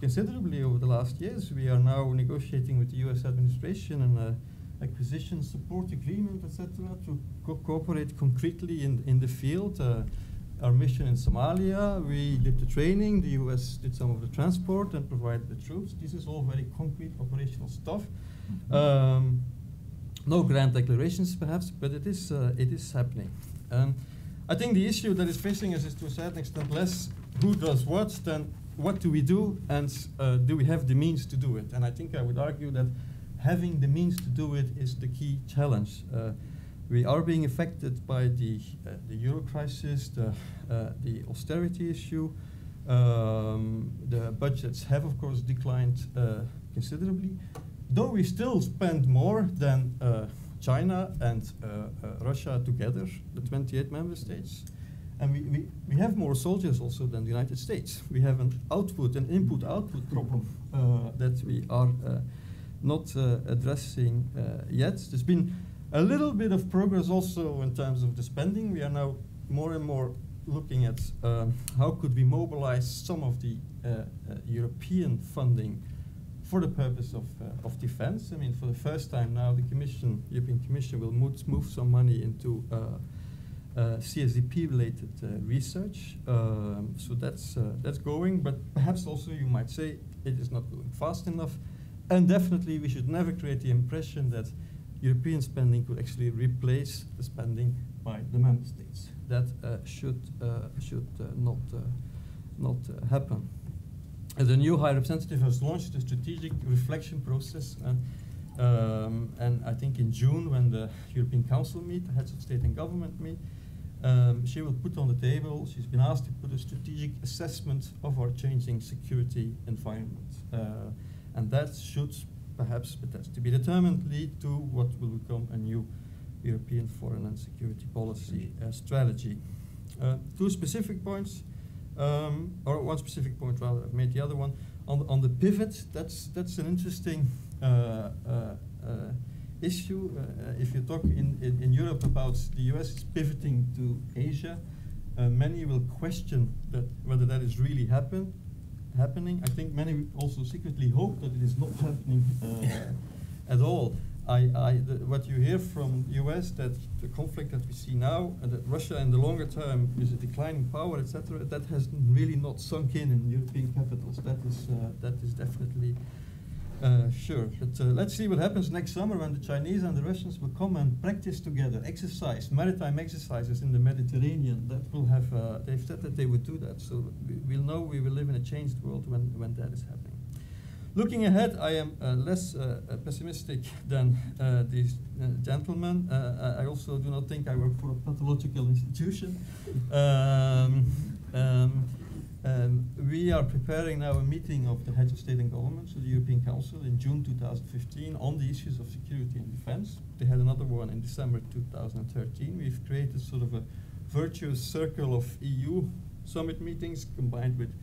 considerably over the last years. We are now negotiating with the US administration an acquisition support agreement, etc., to cooperate concretely in the field. Our mission in Somalia, we did the training, the US did some of the transport and provided the troops. This is all very concrete operational stuff. No grand declarations, perhaps, but it is happening. I think the issue that is facing us is to a certain extent less who does what than what do we do, and do we have the means to do it? And I think I would argue that having the means to do it is the key challenge. We are being affected by the euro crisis, the austerity issue. The budgets have, of course, declined considerably. Though we still spend more than China and Russia together, the 28 member states. And we have more soldiers also than the United States. We have an output, an input-output problem that we are not addressing yet. There's been a little bit of progress also in terms of the spending. We are now more and more looking at how could we mobilize some of the European funding for the purpose of defense. I mean, for the first time now, the European Commission will move some money into CSDP-related research. So that's going, but perhaps also you might say it is not going fast enough. And definitely we should never create the impression that European spending could actually replace the spending by the member states. That should not happen. The new High Representative has launched a strategic reflection process, and I think in June, when the European Council meet, the heads of state and government meet, she will put on the table, she's been asked to put a strategic assessment of our changing security environment. And that should perhaps, but that's to be determined, lead to what will become a new European foreign and security policy strategy. Two specific points. Or one specific point rather, I've made the other one. On the pivot, that's an interesting issue. If you talk in Europe about the US pivoting to Asia, many will question whether that is really happening. I think many also secretly hope that it is not happening at all. What you hear from the US, that the conflict that we see now, and that Russia in the longer term is a declining power, etc., that has really not sunk in European capitals. That is definitely Sure, but let's see what happens next summer when the Chinese and the Russians will come and practice together, maritime exercises in the Mediterranean. That will have, they've said that they would do that, so we'll know we will live in a changed world when that is happening. Looking ahead, I am less pessimistic than these gentlemen. I also do not think I work for a pathological institution. We are preparing now a meeting of the heads of state and government, so the European Council, in June 2015 on the issues of security and defense. They had another one in December 2013. We've created sort of a virtuous circle of EU summit meetings combined with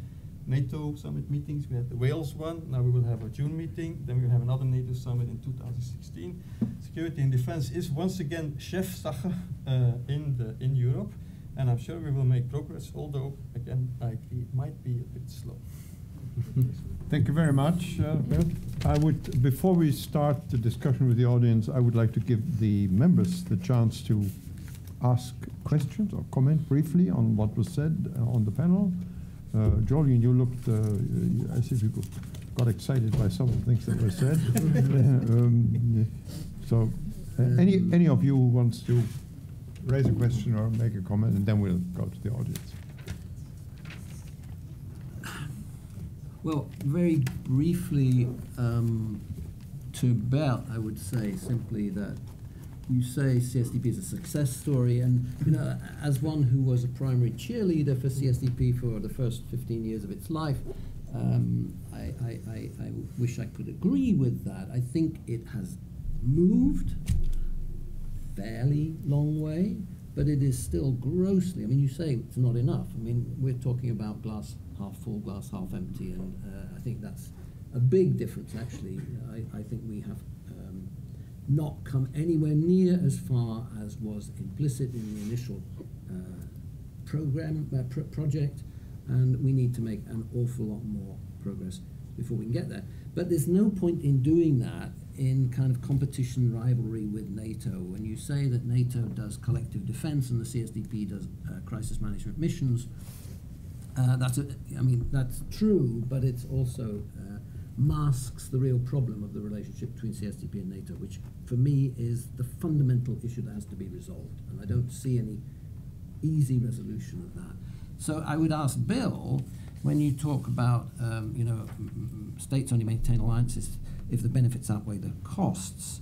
NATO summit meetings. We had the Wales one, now we will have a June meeting, then we will have another NATO summit in 2016. Security and defense is once again Chefsache in Europe. And I'm sure we will make progress, although, again, I agree, it might be a bit slow. Thank you very much, Bert. I would, before we start the discussion with the audience, I would like to give the members the chance to ask questions or comment briefly on what was said on the panel. Jolyon, you looked as if you got excited by some of the things that were said. Any of you who wants to raise a question or make a comment, and then we'll go to the audience. Well, very briefly, to Bert, I would say simply that you say CSDP is a success story, and you know, as one who was a primary cheerleader for CSDP for the first 15 years of its life, I wish I could agree with that. I think it has moved fairly long way, but it is still grossly, I mean, you say it's not enough. I mean, we're talking about glass half full, glass half empty, and I think that's a big difference, actually. I think we have not come anywhere near as far as was implicit in the initial project, and we need to make an awful lot more progress before we can get there. But there's no point in doing that in kind of competition rivalry with NATO. When you say that NATO does collective defense and the CSDP does crisis management missions, that's true, but it's also masks the real problem of the relationship between CSDP and NATO, which for me is the fundamental issue that has to be resolved, and I don't see any easy resolution of that. So I would ask Bill, when you talk about states only maintain alliances if the benefits outweigh the costs,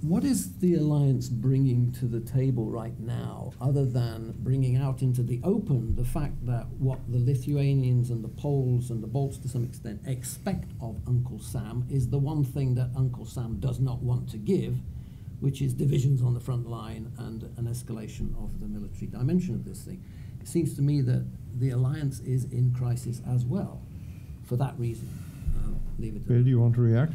what is the alliance bringing to the table right now, other than bringing out into the open the fact that what the Lithuanians and the Poles and the Balts to some extent expect of Uncle Sam is the one thing that Uncle Sam does not want to give, which is divisions on the front line and an escalation of the military dimension of this thing. It seems to me that the alliance is in crisis as well, for that reason. Leave it to Bill, do you want to react?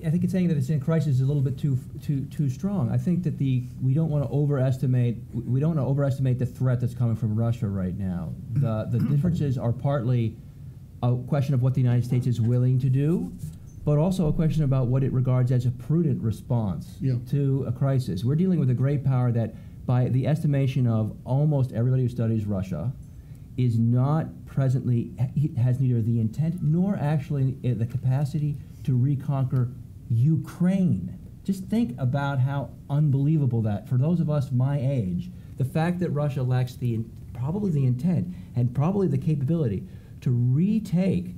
I think it's saying that it's in crisis is a little bit too strong. I think that we don't want to overestimate the threat that's coming from Russia right now. The differences are partly a question of what the United States is willing to do, but also a question about what it regards as a prudent response to a crisis. We're dealing with a great power that, by the estimation of almost everybody who studies Russia, is not presently, has neither the intent nor actually the capacity to reconquer Ukraine. Just think about how unbelievable that, for those of us my age, the fact that Russia lacks probably the intent and probably the capability to retake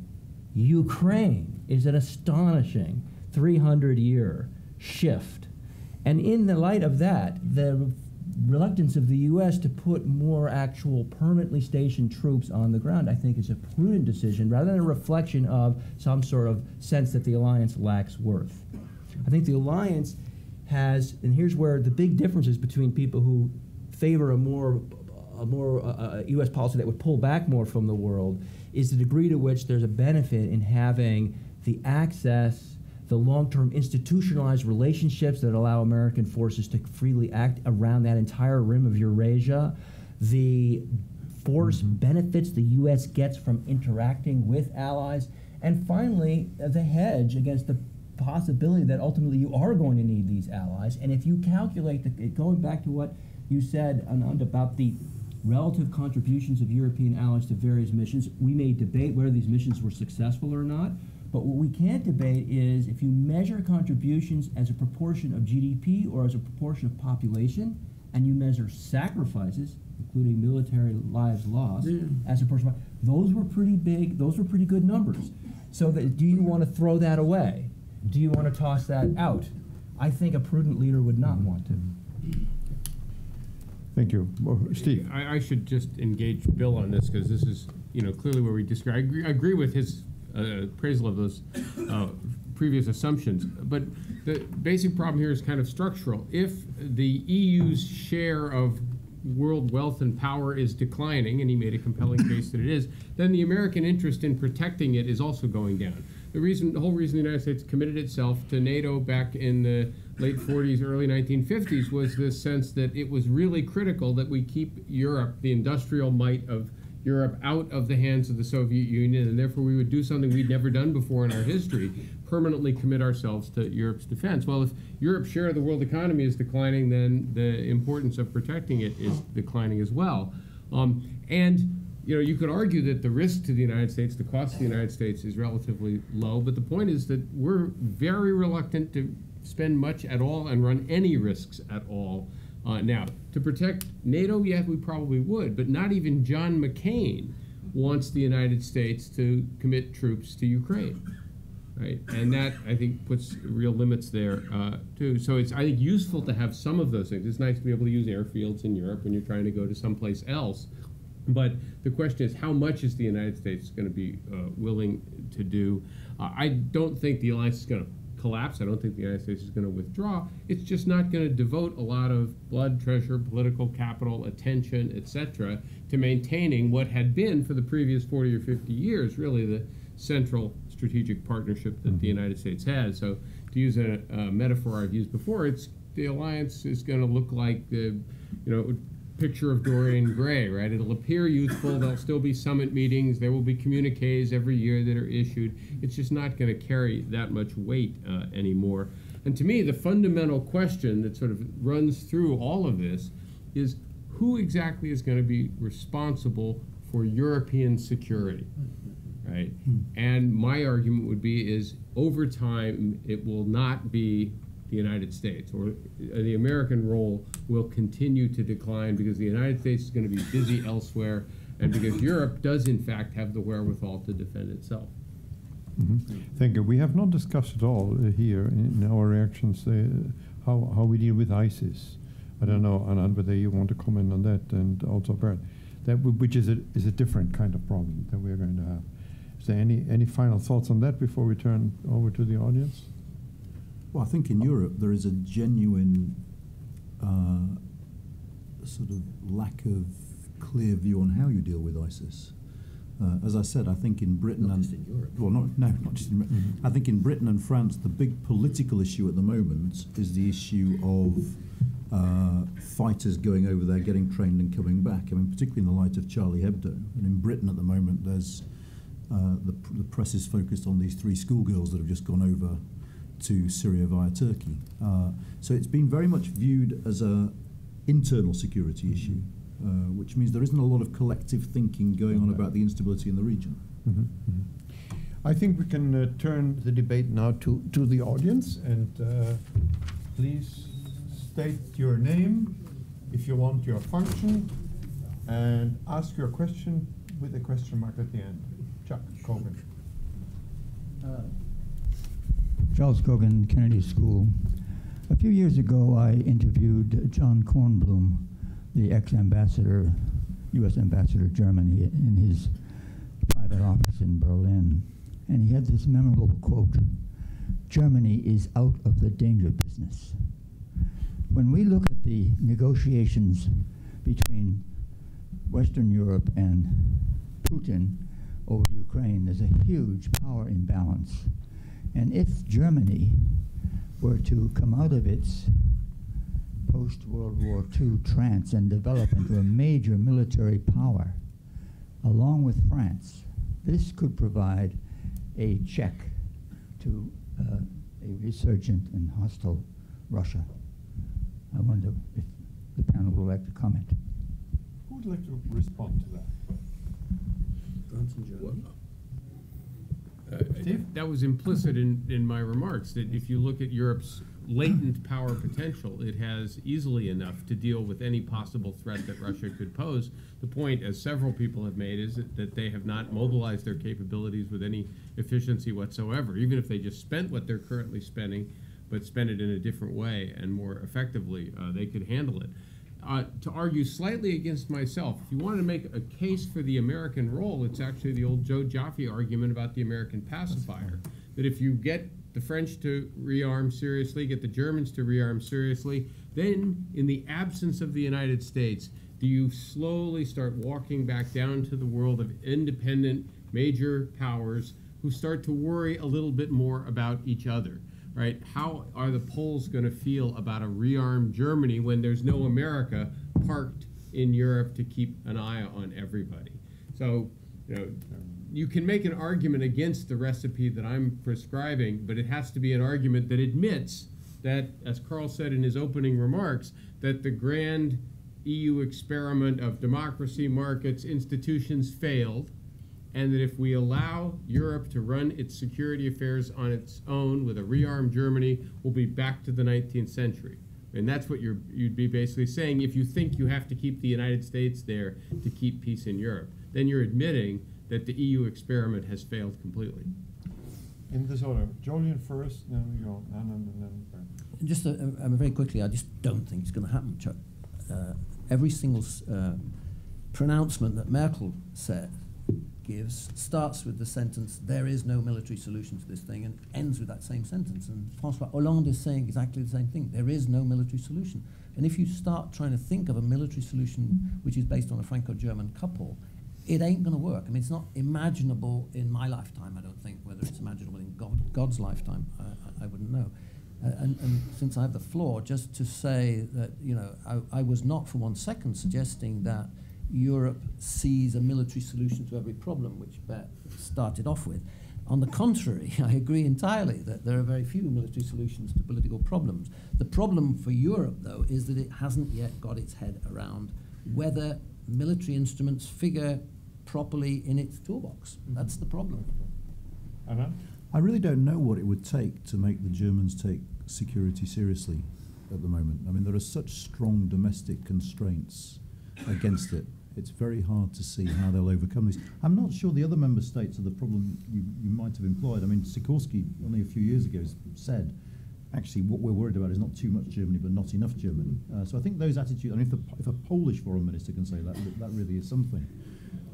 Ukraine is an astonishing 300-year shift. And in the light of that, the reluctance of the U.S. to put more actual permanently stationed troops on the ground, I think, is a prudent decision rather than a reflection of some sort of sense that the alliance lacks worth. I think the alliance has, and here's where the big difference is between people who favor a more U.S. policy that would pull back more from the world, is the degree to which there's a benefit in having the access, the long-term institutionalized relationships that allow American forces to freely act around that entire rim of Eurasia, the force benefits the U.S. gets from interacting with allies, and finally, the hedge against the possibility that ultimately you are going to need these allies. And if you calculate, going back to what you said, Anand, about the relative contributions of European allies to various missions. We may debate whether these missions were successful or not, but what we can't debate is if you measure contributions as a proportion of GDP or as a proportion of population, and you measure sacrifices, including military lives lost, as a proportion of, those were pretty big, those were pretty good numbers. So do you want to throw that away? Do you want to toss that out? I think a prudent leader would not want to. Thank you. Steve. I should just engage Bill on this because this is, clearly where we disagree. I agree with his appraisal of those previous assumptions, but the basic problem here is kind of structural. If the EU's share of world wealth and power is declining, and he made a compelling case that it is, then the American interest in protecting it is also going down. The whole reason the United States committed itself to NATO back in the late 40s, early 1950s was this sense that it was really critical that we keep Europe, the industrial might of Europe, out of the hands of the Soviet Union, and therefore we would do something we'd never done before in our history, permanently commit ourselves to Europe's defense. Well, if Europe's share of the world economy is declining, then the importance of protecting it is declining as well. You could argue that the risk to the United States, the cost to the United States is relatively low, but the point is that we're very reluctant to spend much at all and run any risks at all. Now, to protect NATO, yeah, we probably would, but not even John McCain wants the United States to commit troops to Ukraine, right? And that, I think, puts real limits there, too. So it's, I think, useful to have some of those things. It's nice to be able to use airfields in Europe when you're trying to go to someplace else. But the question is, how much is the United States going to be willing to do? I don't think the alliance is going to collapse. I don't think the United States is going to withdraw. It's just not going to devote a lot of blood, treasure, political capital, attention, etc., to maintaining what had been for the previous 40 or 50 years really the central strategic partnership that the United States has. So to use a metaphor I've used before, the alliance is going to look like the picture of Dorian Gray, right? It'll appear youthful, there'll still be summit meetings, there will be communiques every year that are issued. It's just not going to carry that much weight anymore. And to me, the fundamental question that sort of runs through all of this is who exactly is going to be responsible for European security, right? And my argument would be is over time, it will not be the United States, or the American role will continue to decline because the United States is going to be busy elsewhere, and because Europe does in fact have the wherewithal to defend itself. Thank you. We have not discussed at all here in our reactions how we deal with ISIS. I don't know, Anand, whether you want to comment on that, and also Bert, which is a different kind of problem that we're going to have. Is there any final thoughts on that before we turn over to the audience? Well, I think in Europe there is a genuine sort of lack of clear view on how you deal with ISIS. As I said, I think in Britain not just in Europe. Well, not just in Britain. I think in Britain and France, the big political issue at the moment is the issue of fighters going over there, getting trained and coming back. I mean, particularly in the light of Charlie Hebdo. And in Britain at the moment, there's the press is focused on these 3 schoolgirls that have just gone over to Syria via Turkey. So it's been very much viewed as an internal security issue, which means there isn't a lot of collective thinking going on about the instability in the region. I think we can turn the debate now to the audience, and please state your name, if you want, your function, and ask your question with a question mark at the end. Chuck Cogan. Charles Cogan, Kennedy School. A few years ago, I interviewed John Kornblum, the ex-ambassador, U.S. ambassador to Germany, in his private office in Berlin. And he had this memorable quote, "Germany is out of the danger business." When we look at the negotiations between Western Europe and Putin over Ukraine, there's a huge power imbalance. And if Germany were to come out of its post-World War II trance and develop into a major military power, along with France, this could provide a check to a resurgent and hostile Russia. I wonder if the panel would like to comment. would like to respond to that? France and Germany. That was implicit in my remarks, that if you look at Europe's latent power potential, it has easily enough to deal with any possible threat that Russia could pose. The point, as several people have made, is that they have not mobilized their capabilities with any efficiency whatsoever. Even if they just spent what they're currently spending, but spent it in a different way and more effectively, they could handle it. To argue slightly against myself, if you want to make a case for the American role, it's actually the old Joe Jaffe argument about the American pacifier, that if you get the French to rearm seriously, get the Germans to rearm seriously, then in the absence of the United States, do you slowly start walking back down to the world of independent major powers who start to worry a little bit more about each other, right? How are the Poles going to feel about a rearmed Germany when there's no America parked in Europe to keep an eye on everybody? So, you know, you can make an argument against the recipe that I'm prescribing, but it has to be an argument that admits that, as Karl said in his opening remarks, that the grand EU experiment of democracy, markets, institutions failed, and that if we allow Europe to run its security affairs on its own with a rearmed Germany, we'll be back to the 19th century. And that's what you'd be basically saying if you think you have to keep the United States there to keep peace in Europe. Then you're admitting that the EU experiment has failed completely. In this order, Jolyon first, then we go Anand, and then Bert. Just very quickly, I just don't think it's going to happen, Chuck. Every single pronouncement that Merkel gives starts with the sentence, there is no military solution to this thing, and ends with that same sentence. And François Hollande is saying exactly the same thing. There is no military solution. And if you start trying to think of a military solution which is based on a Franco-German couple, it ain't going to work. I mean, it's not imaginable in my lifetime, I don't think. Whether it's imaginable in God's lifetime, I wouldn't know. And since I have the floor, just to say that, you know, I was not for 1 second suggesting that Europe sees a military solution to every problem, which Bert started off with. On the contrary, I agree entirely that there are very few military solutions to political problems. The problem for Europe, though, is that it hasn't yet got its head around whether military instruments figure properly in its toolbox. That's the problem. Anand? I really don't know what it would take to make the Germans take security seriously at the moment. I mean, there are such strong domestic constraints against it. It's very hard to see how they'll overcome these. I'm not sure the other member states are the problem you might have employed. I mean, Sikorsky only a few years ago said, actually, what we're worried about is not too much Germany, but not enough Germany. So I think those attitudes, I mean, if a Polish foreign minister can say that, that really is something.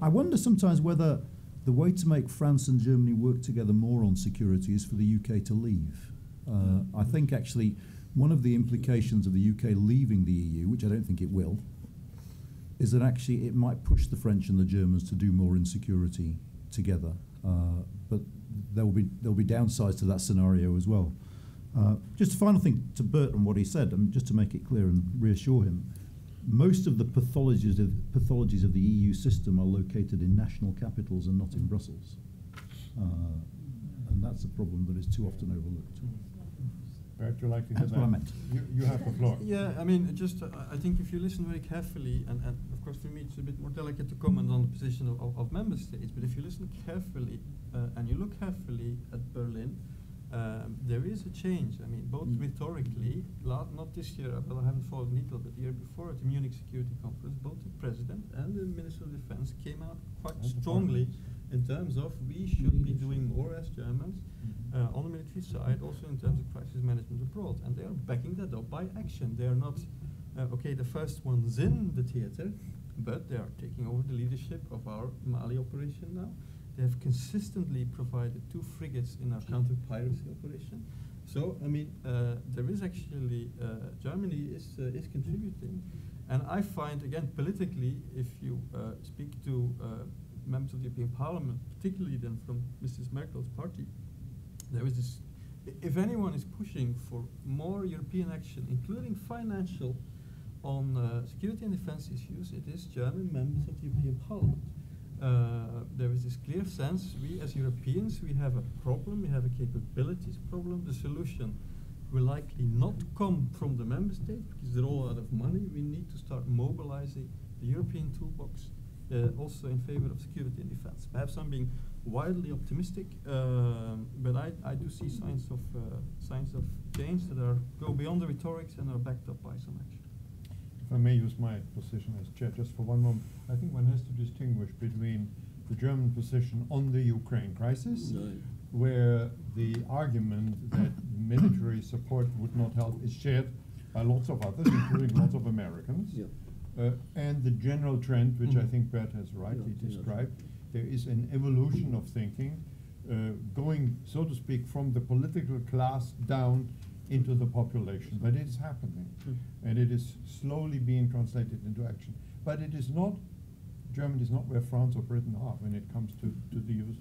I wonder sometimes whether the way to make France and Germany work together more on security is for the UK to leave. I think actually one of the implications of the UK leaving the EU, which I don't think it will, is that actually it might push the French and the Germans to do more in security together. But there will be downsides to that scenario as well. Just a final thing to Bert on what he said, just to make it clear and reassure him. Most of the pathologies of the EU system are located in national capitals and not in Brussels. And that's a problem that is too often overlooked. Bert, you like to That's what I meant. You have the floor. Yeah, I mean, just I think if you listen very carefully, and of course for me it's a bit more delicate to comment on the position of member states, but if you listen carefully and you look carefully at Berlin, there is a change. I mean, both rhetorically, not this year, but I haven't followed in detail, but the year before at the Munich Security Conference, both the President and the Minister of Defense came out quite strongly in terms of we should be doing more as Germans on the military side, also in terms of crisis management abroad. And they are backing that up by action. They are not, okay, the first ones in the theater, but they are taking over the leadership of our Mali operation now. They have consistently provided 2 frigates in our counter-piracy operation. So, I mean, there is actually, Germany is contributing. And I find, again, politically, if you speak to members of the European Parliament, particularly then from Mrs. Merkel's party, there is this, if anyone is pushing for more European action, including financial, on security and defense issues, it is German members of the European Parliament. There is this clear sense, we as Europeans, we have a problem, we have a capabilities problem. The solution will likely not come from the member states because they're all out of money. We need to start mobilizing the the European toolbox, also in favor of security and defense. Perhaps I'm being wildly optimistic, but I do see signs of change that go beyond the rhetorics and are backed up by some action. If I may use my position as chair just for one moment, I think one has to distinguish between the German position on the Ukraine crisis, where the argument that military support would not help is shared by lots of others, including lots of Americans, and the general trend, which I think Bert has rightly described. There is an evolution of thinking, going, so to speak, from the political class down into the population. But it is happening, and it is slowly being translated into action. But it is not, Germany is not where France or Britain are when it comes to the use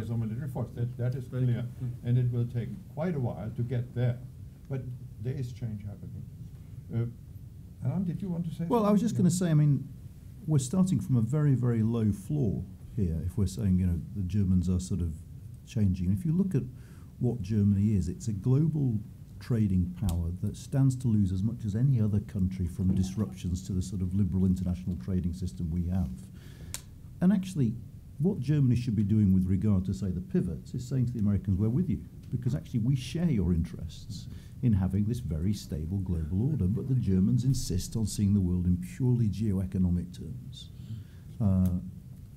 of military force. That is clear, and it will take quite a while to get there. But there is change happening. Anand, did you want to say something? Well, I was just going to say, I mean, we're starting from a very, very low floor here if we're saying, you know, the Germans are sort of changing. And if you look at what Germany is, it's a global trading power that stands to lose as much as any other country from disruptions to the sort of liberal international trading system we have. And actually, what Germany should be doing with regard to, say, the pivots is saying to the Americans, we're with you, because actually we share your interests in having this very stable global order, but the Germans insist on seeing the world in purely geoeconomic terms,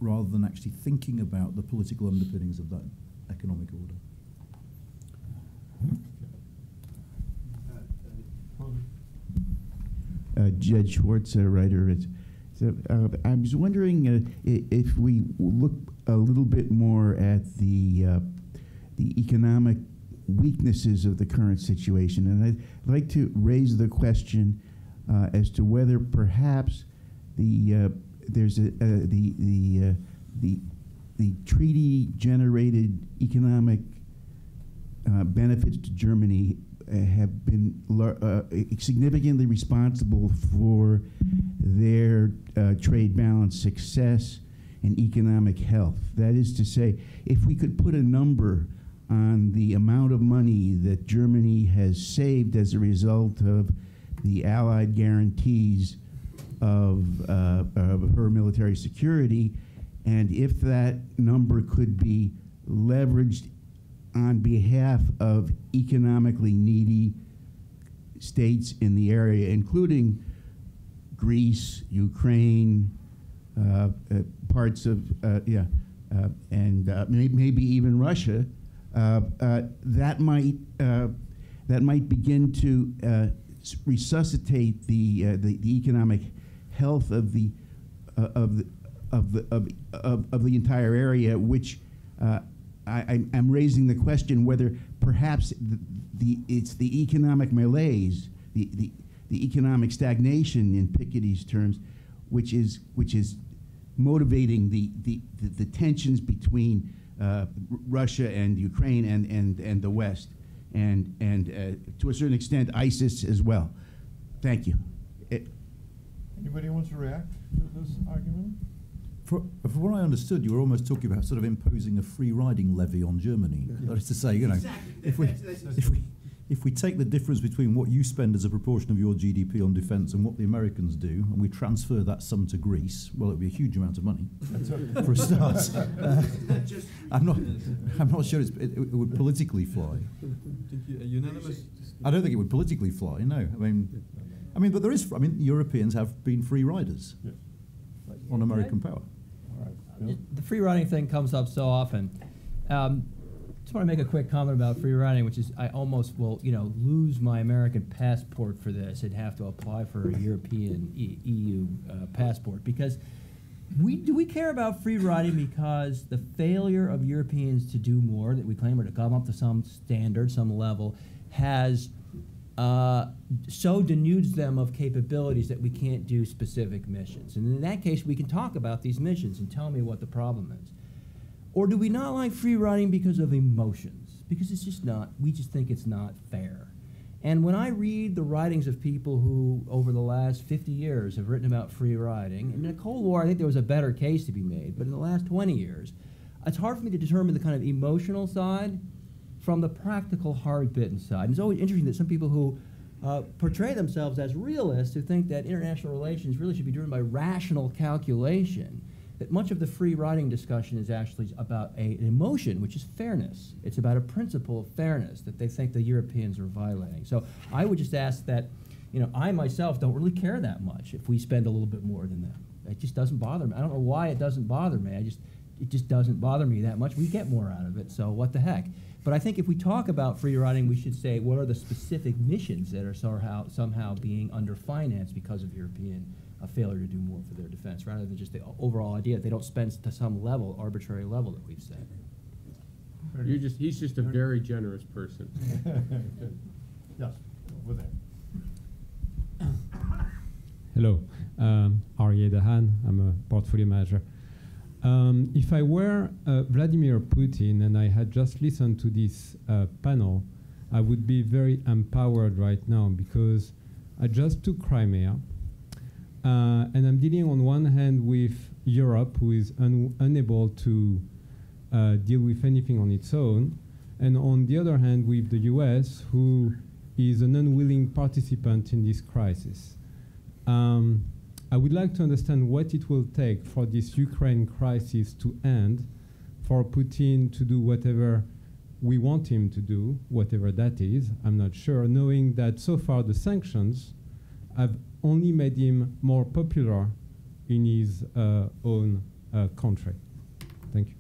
rather than actually thinking about the political underpinnings of that economic order. Judge Schwartz, writer. I was wondering if we look a little bit more at the economic weaknesses of the current situation, and I'd like to raise the question as to whether perhaps there's the treaty-generated economic benefits to Germany have been significantly responsible for their trade balance success and economic health. That is to say, if we could put a number on the amount of money that Germany has saved as a result of the Allied guarantees of her military security, and if that number could be leveraged on behalf of economically needy states in the area, including Greece, Ukraine, parts of, and maybe even Russia, that might begin to resuscitate the economic health of the entire area, which I'm raising the question whether perhaps it's the economic malaise, the economic stagnation in Piketty's terms, which is motivating the tensions between Russia and Ukraine and the West, and to a certain extent ISIS as well. Thank you. Anybody wants to react to this argument? From what I understood, you were almost talking about sort of imposing a free riding levy on Germany. That is to say, you know, if we take the difference between what you spend as a proportion of your GDP on defence and what the Americans do, and we transfer that sum to Greece, well, it would be a huge amount of money for a start. I'm not sure it would politically fly. Unanimous? I don't think it would politically fly. No, I mean, but there is. I mean, Europeans have been free riders on American power. The free riding thing comes up so often. Just want to make a quick comment about free riding, which is I almost will, lose my American passport for this and have to apply for a European EU passport, because we care about free riding because the failure of Europeans to do more that we claim, or to come up to some standard, some level, has so denudes them of capabilities that we can't do specific missions. And in that case, we can talk about these missions and tell me what the problem is. Or do we not like free riding because of emotions? Because it's just not, we just think it's not fair. And when I read the writings of people who, over the last 50 years, have written about free riding, in the Cold War, I think there was a better case to be made, but in the last 20 years, it's hard for me to determine the kind of emotional side from the practical, hard-bitten side. And it's always interesting that some people who portray themselves as realists who think that international relations really should be driven by rational calculation. That much of the free riding discussion is actually about an emotion, which is fairness. It's about a principle of fairness that they think the Europeans are violating. So I would just ask that, I myself don't really care that much if we spend a little bit more than them. It just doesn't bother me. I don't know why it doesn't bother me. It just doesn't bother me that much. We get more out of it, so what the heck. But I think if we talk about free riding, we should say what are the specific missions that are somehow being underfinanced because of European failure to do more for their defense, rather than just the overall idea that they don't spend to some level, arbitrary level that we've said. He's just a very generous person. Yes, over there. Hello, Aryeh Dahan. I'm a portfolio manager. If I were Vladimir Putin and I had just listened to this panel, I would be very empowered right now because I just took Crimea and I'm dealing on one hand with Europe, who is unable to deal with anything on its own, and on the other hand with the US, who is an unwilling participant in this crisis. I would like to understand what it will take for this Ukraine crisis to end, for Putin to do whatever we want him to do, whatever that is, I'm not sure, knowing that so far the sanctions have only made him more popular in his own country. Thank you.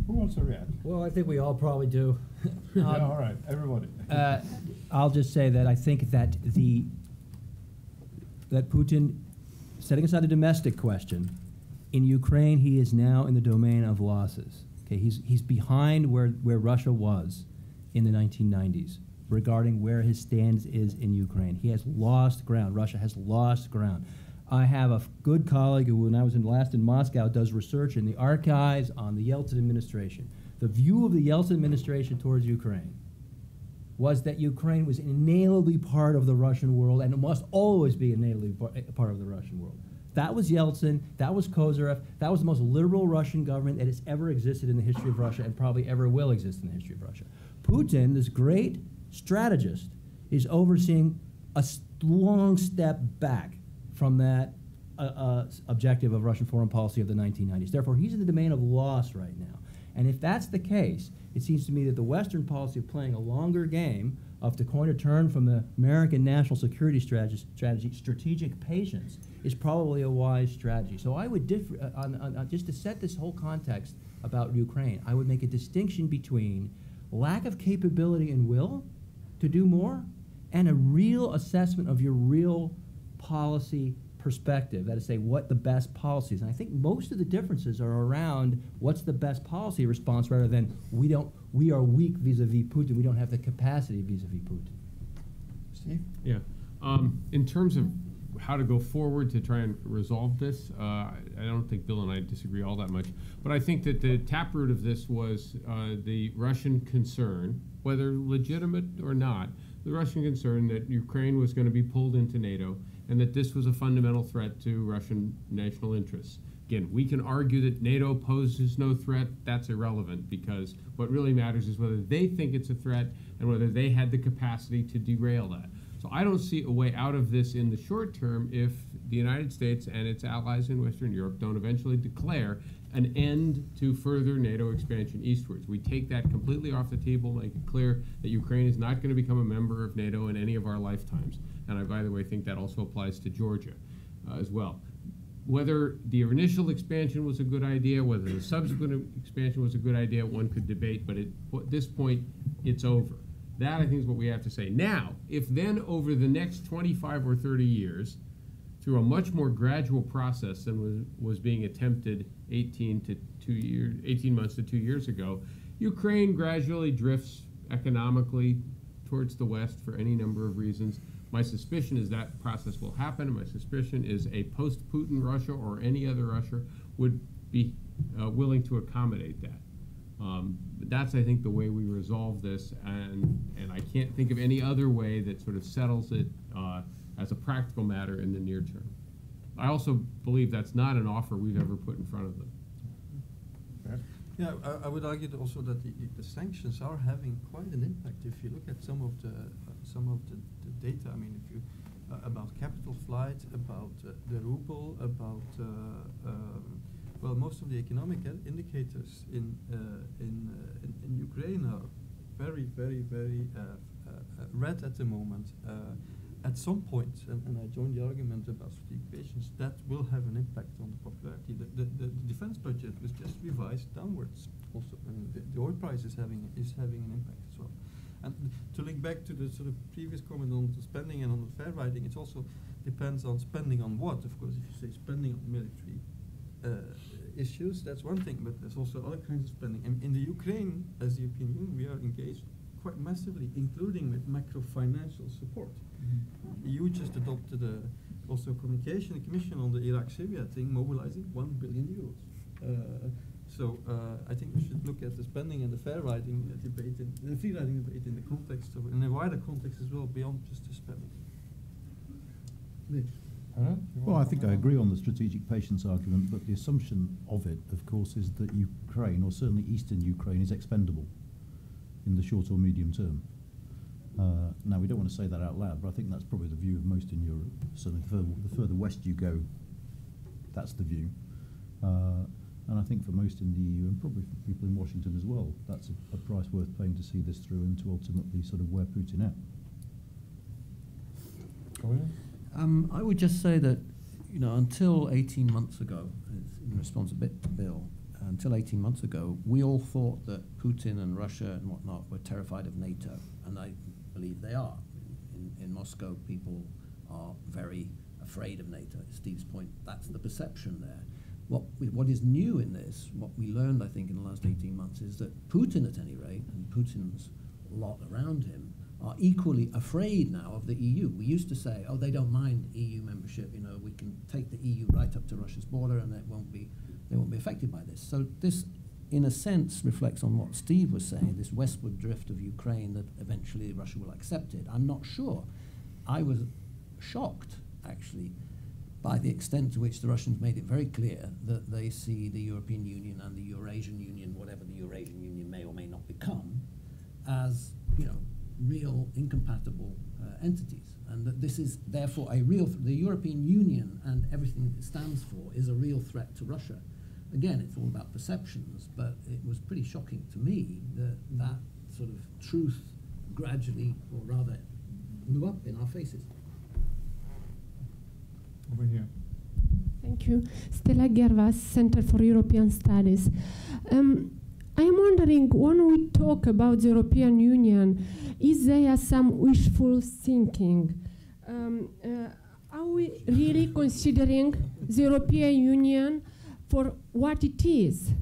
Who wants to react? Well, I think we all probably do. Yeah, all right, everybody. I'll just say that I think that that Putin, setting aside the domestic question, in Ukraine he is now in the domain of losses. Okay, he's behind where Russia was in the 1990s regarding where his stance is in Ukraine. He has lost ground. Russia has lost ground. I have a good colleague who, when I was last in Moscow, does research in the archives on the Yeltsin administration. The view of the Yeltsin administration towards Ukraine was that Ukraine was inalienably part of the Russian world and it must always be inalienably part of the Russian world. That was Yeltsin, that was Kaiser, that was the most liberal Russian government that has ever existed in the history of Russia and probably ever will exist in the history of Russia. Putin, this great strategist, is overseeing a long step back from that objective of Russian foreign policy of the 1990s. Therefore, he's in the domain of loss right now. And if that's the case, it seems to me that the Western policy of playing a longer game, of to coin a term from the American national security strategy, strategic patience, is probably a wise strategy. So I would just to set this whole context about Ukraine, I would make a distinction between lack of capability and will to do more and a real assessment of your real policy perspective, that is, say, what the best policies. And I think most of the differences are around what's the best policy response rather than we are weak vis-a-vis Putin, we don't have the capacity vis-a-vis Putin. Steve? Yeah. In terms of how to go forward to try and resolve this, I don't think Bill and I disagree all that much. But I think that the taproot of this was the Russian concern, whether legitimate or not, the Russian concern that Ukraine was going to be pulled into NATO and that this was a fundamental threat to Russian national interests. Again, we can argue that NATO poses no threat. That's irrelevant because what really matters is whether they think it's a threat and whether they had the capacity to derail that. So I don't see a way out of this in the short term if the United States and its allies in Western Europe don't eventually declare an end to further NATO expansion eastwards. We take that completely off the table, make it clear that Ukraine is not going to become a member of NATO in any of our lifetimes. And I, by the way, think that also applies to Georgia as well. Whether the initial expansion was a good idea, whether the subsequent expansion was a good idea, one could debate, but at this point, it's over. That, I think, is what we have to say. Now, if then over the next 25 or 30 years, through a much more gradual process than was being attempted 18 months to 2 years ago, Ukraine gradually drifts economically towards the West for any number of reasons. My suspicion is that process will happen. My suspicion is a post-Putin Russia or any other Russia would be willing to accommodate that. That's, I think, the way we resolve this, and I can't think of any other way that sort of settles it as a practical matter in the near term. I also believe that's not an offer we've ever put in front of them. Yeah, I would argue also that the sanctions are having quite an impact. If you look at some of the data, I mean, if you about capital flight, about the ruble, about well, most of the economic indicators in Ukraine are very red at the moment. At some point, and I join the argument about strategic patience, that will have an impact on the popularity. The defense budget was just revised downwards. Also, I mean, the oil price is having an impact as well. And to link back to the sort of previous comment on the spending and on the fair riding, it also depends on spending on what. Of course, if you say spending on military issues, that's one thing, but there's also other kinds of spending. And in the Ukraine, as the European Union, we are engaged quite massively, including with macro-financial support. The EU just adopted also a communication commission on the Iraq-Syria thing, mobilizing €1 billion. So I think we should look at the spending and the fair riding debate, the free riding debate in the context of, in a wider context as well, beyond just the spending. Well, I think I agree on the strategic patience argument, but the assumption of it, of course, is that Ukraine, or certainly eastern Ukraine, is expendable in the short or medium term. Now, we don't want to say that out loud, but I think that's probably the view of most in Europe. So the further west you go, that's the view. And I think for most in the EU, and probably for people in Washington as well, that's a price worth paying to see this through and to ultimately sort of wear Putin out. I would just say that, you know, until 18 months ago, in response a bit to Bill, until 18 months ago, we all thought that Putin and Russia and whatnot were terrified of NATO, and I believe they are. In Moscow, people are very afraid of NATO. Steve's point, that's the perception there. What is new in this, what we learned, I think, in the last 18 months, is that Putin, at any rate, and Putin's lot around him, are equally afraid now of the EU. We used to say, oh, they don't mind EU membership, you know, we can take the EU right up to Russia's border and they won't be affected by this. So this, in a sense, reflects on what Steve was saying, this westward drift of Ukraine that eventually Russia will accept it. I'm not sure. I was shocked, actually, by the extent to which the Russians made it very clear that they see the European Union and the Eurasian Union, whatever the Eurasian Union may or may not become, as, you know, real incompatible entities, and that this is therefore a real, the European Union and everything it stands for is a real threat to Russia. Again, it's all about perceptions, but it was pretty shocking to me that that sort of truth gradually, or rather, blew up in our faces. Over here. Thank you. Stella Gervas, Center for European Studies. I am wondering, when we talk about the European Union, is there some wishful thinking? Are we really considering the European Union for what it is?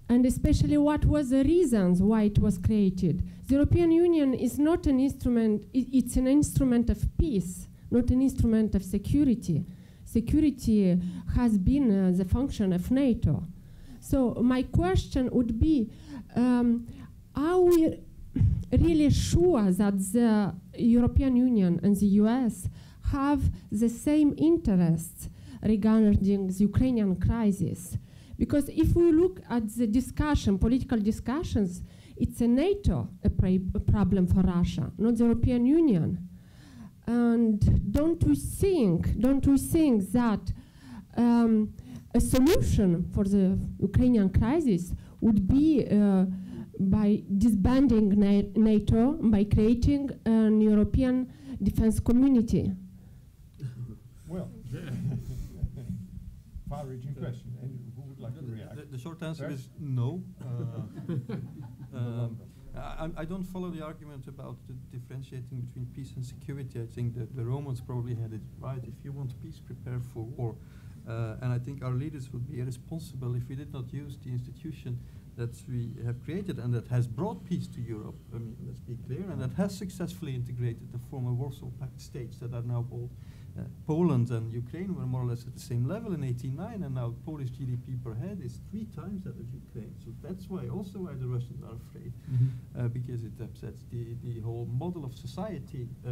And especially what was the reasons why it was created? The European Union is not an instrument, it's an instrument of peace, not an instrument of security. Security has been the function of NATO. So my question would be, are we really sure that the European Union and the US have the same interests regarding the Ukrainian crisis? Because if we look at the discussion, political discussions, it's a NATO problem for Russia, not the European Union. And don't we think that a solution for the Ukrainian crisis would be by disbanding NATO, by creating an European defense community? Well, far-reaching question. And who would like to react? The short answer is no. I don't follow the argument about the differentiating between peace and security. I think that the Romans probably had it right. If you want peace, prepare for war. And I think our leaders would be irresponsible if we did not use the institution that we have created and that has brought peace to Europe. I mean, let's be clear, and that has successfully integrated the former Warsaw Pact states that are now both Poland and Ukraine were more or less at the same level in 1889, and now Polish GDP per head is 3 times that of Ukraine. So that's why also why the Russians are afraid, because it upsets the whole model of society. So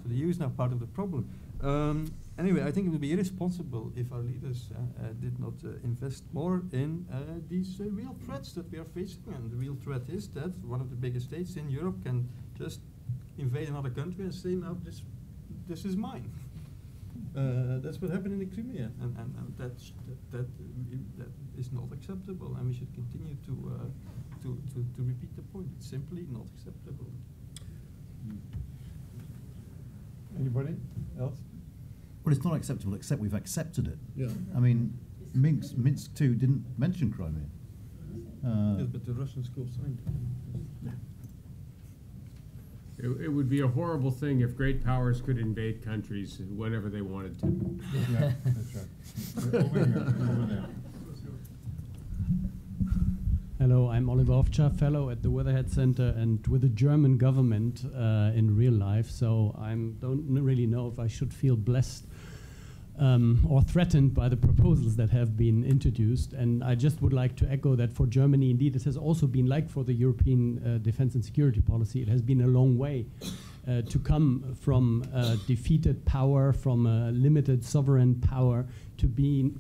the EU is now part of the problem. Anyway, I think it would be irresponsible if our leaders did not invest more in these real threats that we are facing. And the real threat is that one of the biggest states in Europe can just invade another country and say, now this is mine. That's what happened in the Crimea, and that is not acceptable, and we should continue to repeat the point. It's simply not acceptable. Anybody else? Well, it's not acceptable, except we've accepted it. Yeah. I mean, Minsk 2 didn't mention Crimea. Yes, but the Russians co-signed it. It would be a horrible thing if great powers could invade countries whenever they wanted to. Yeah, that's right. Over here, over there. Hello, I'm Oliver Ofcha, fellow at the Weatherhead Center and with the German government in real life, so I don't really know if I should feel blessed or threatened by the proposals that have been introduced. And I just would like to echo that for Germany, indeed, it has also been like for the European defense and security policy. It has been a long way to come from defeated power, from a limited sovereign power, to being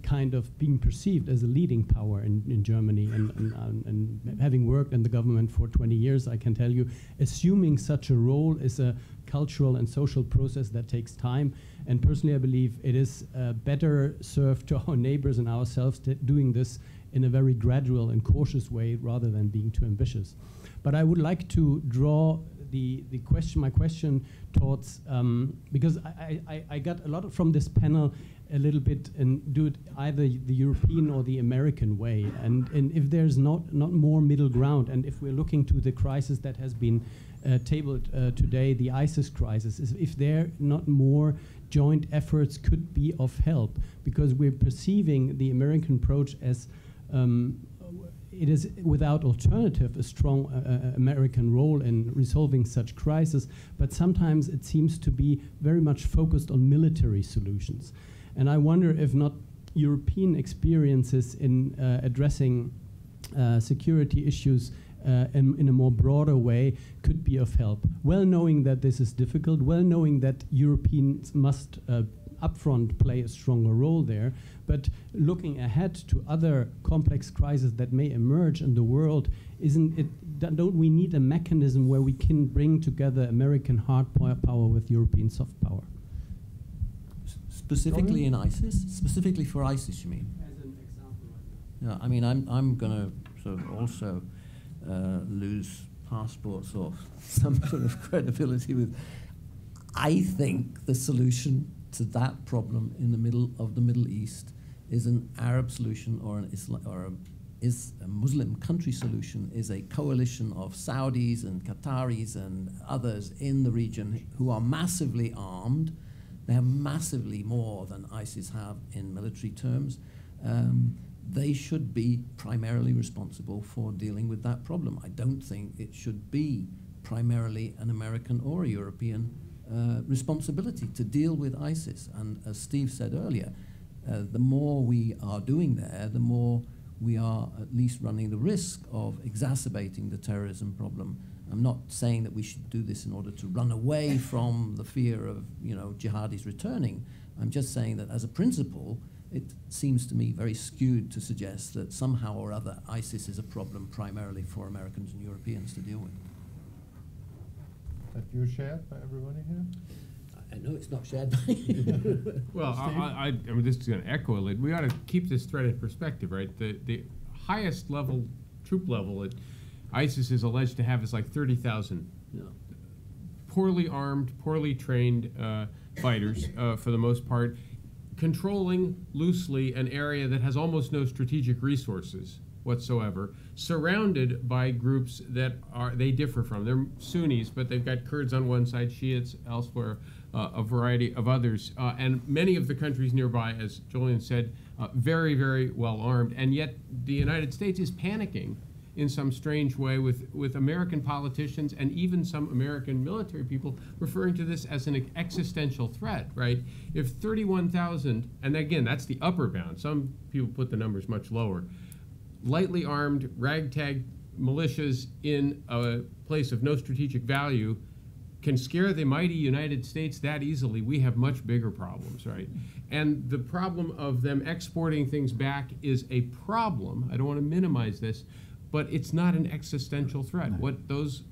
perceived as a leading power in Germany. And having worked in the government for 20 years, I can tell you, assuming such a role is a cultural and social process that takes time. And personally, I believe it is better served to our neighbors and ourselves doing this in a very gradual and cautious way rather than being too ambitious. But I would like to draw my question towards, because I got a lot from this panel a little bit and do it either the European or the American way. And if there's not more middle ground, and if we're looking to the crisis that has been tabled today, the ISIS crisis, if there not more joint efforts could be of help, because we're perceiving the American approach as it is without alternative a strong American role in resolving such crises, but sometimes it seems to be very much focused on military solutions. And I wonder if not European experiences in addressing security issues in a more broader way could be of help. Well knowing that this is difficult, well knowing that Europeans must upfront play a stronger role there, but looking ahead to other complex crises that may emerge in the world, don't we need a mechanism where we can bring together American hard power with European soft power? Specifically in ISIS? Specifically for ISIS, you mean? As an example right now. Yeah, I mean, I'm going to sort of also lose passports or some sort of credibility with. I think the solution to that problem in the middle of the Middle East is an Arab solution or is a Muslim country solution, is a coalition of Saudis and Qataris and others in the region who are massively armed. They have massively more than ISIS have in military terms. They should be primarily responsible for dealing with that problem. I don't think it should be primarily an American or a European responsibility to deal with ISIS. And as Steve said earlier, the more we are doing there, the more we are at least running the risk of exacerbating the terrorism problem. I'm not saying that we should do this in order to run away from the fear of, jihadis returning. I'm just saying that as a principle, it seems to me very skewed to suggest that somehow or other ISIS is a problem primarily for Americans and Europeans to deal with. That you shared by everybody here? I know it's not shared by you. Well, I mean, this is going to echo a little. We ought to keep this threat in perspective, right? The highest level, troop level that ISIS is alleged to have is like 30,000 poorly armed, poorly trained fighters, for the most part, controlling loosely an area that has almost no strategic resources whatsoever, surrounded by groups that they differ from. They're Sunnis, but they've got Kurds on one side, Shiites elsewhere, a variety of others. And many of the countries nearby, as Jolyon said, very, very well armed. And yet the United States is panicking in some strange way with American politicians and even some American military people referring to this as an existential threat, right? If 31,000, and again, that's the upper bound. Some people put the numbers much lower. Lightly armed, ragtag militias in a place of no strategic value can scare the mighty United States that easily, we have much bigger problems, right? And the problem of them exporting things back is a problem. I don't want to minimize this, but it's not an existential threat. What those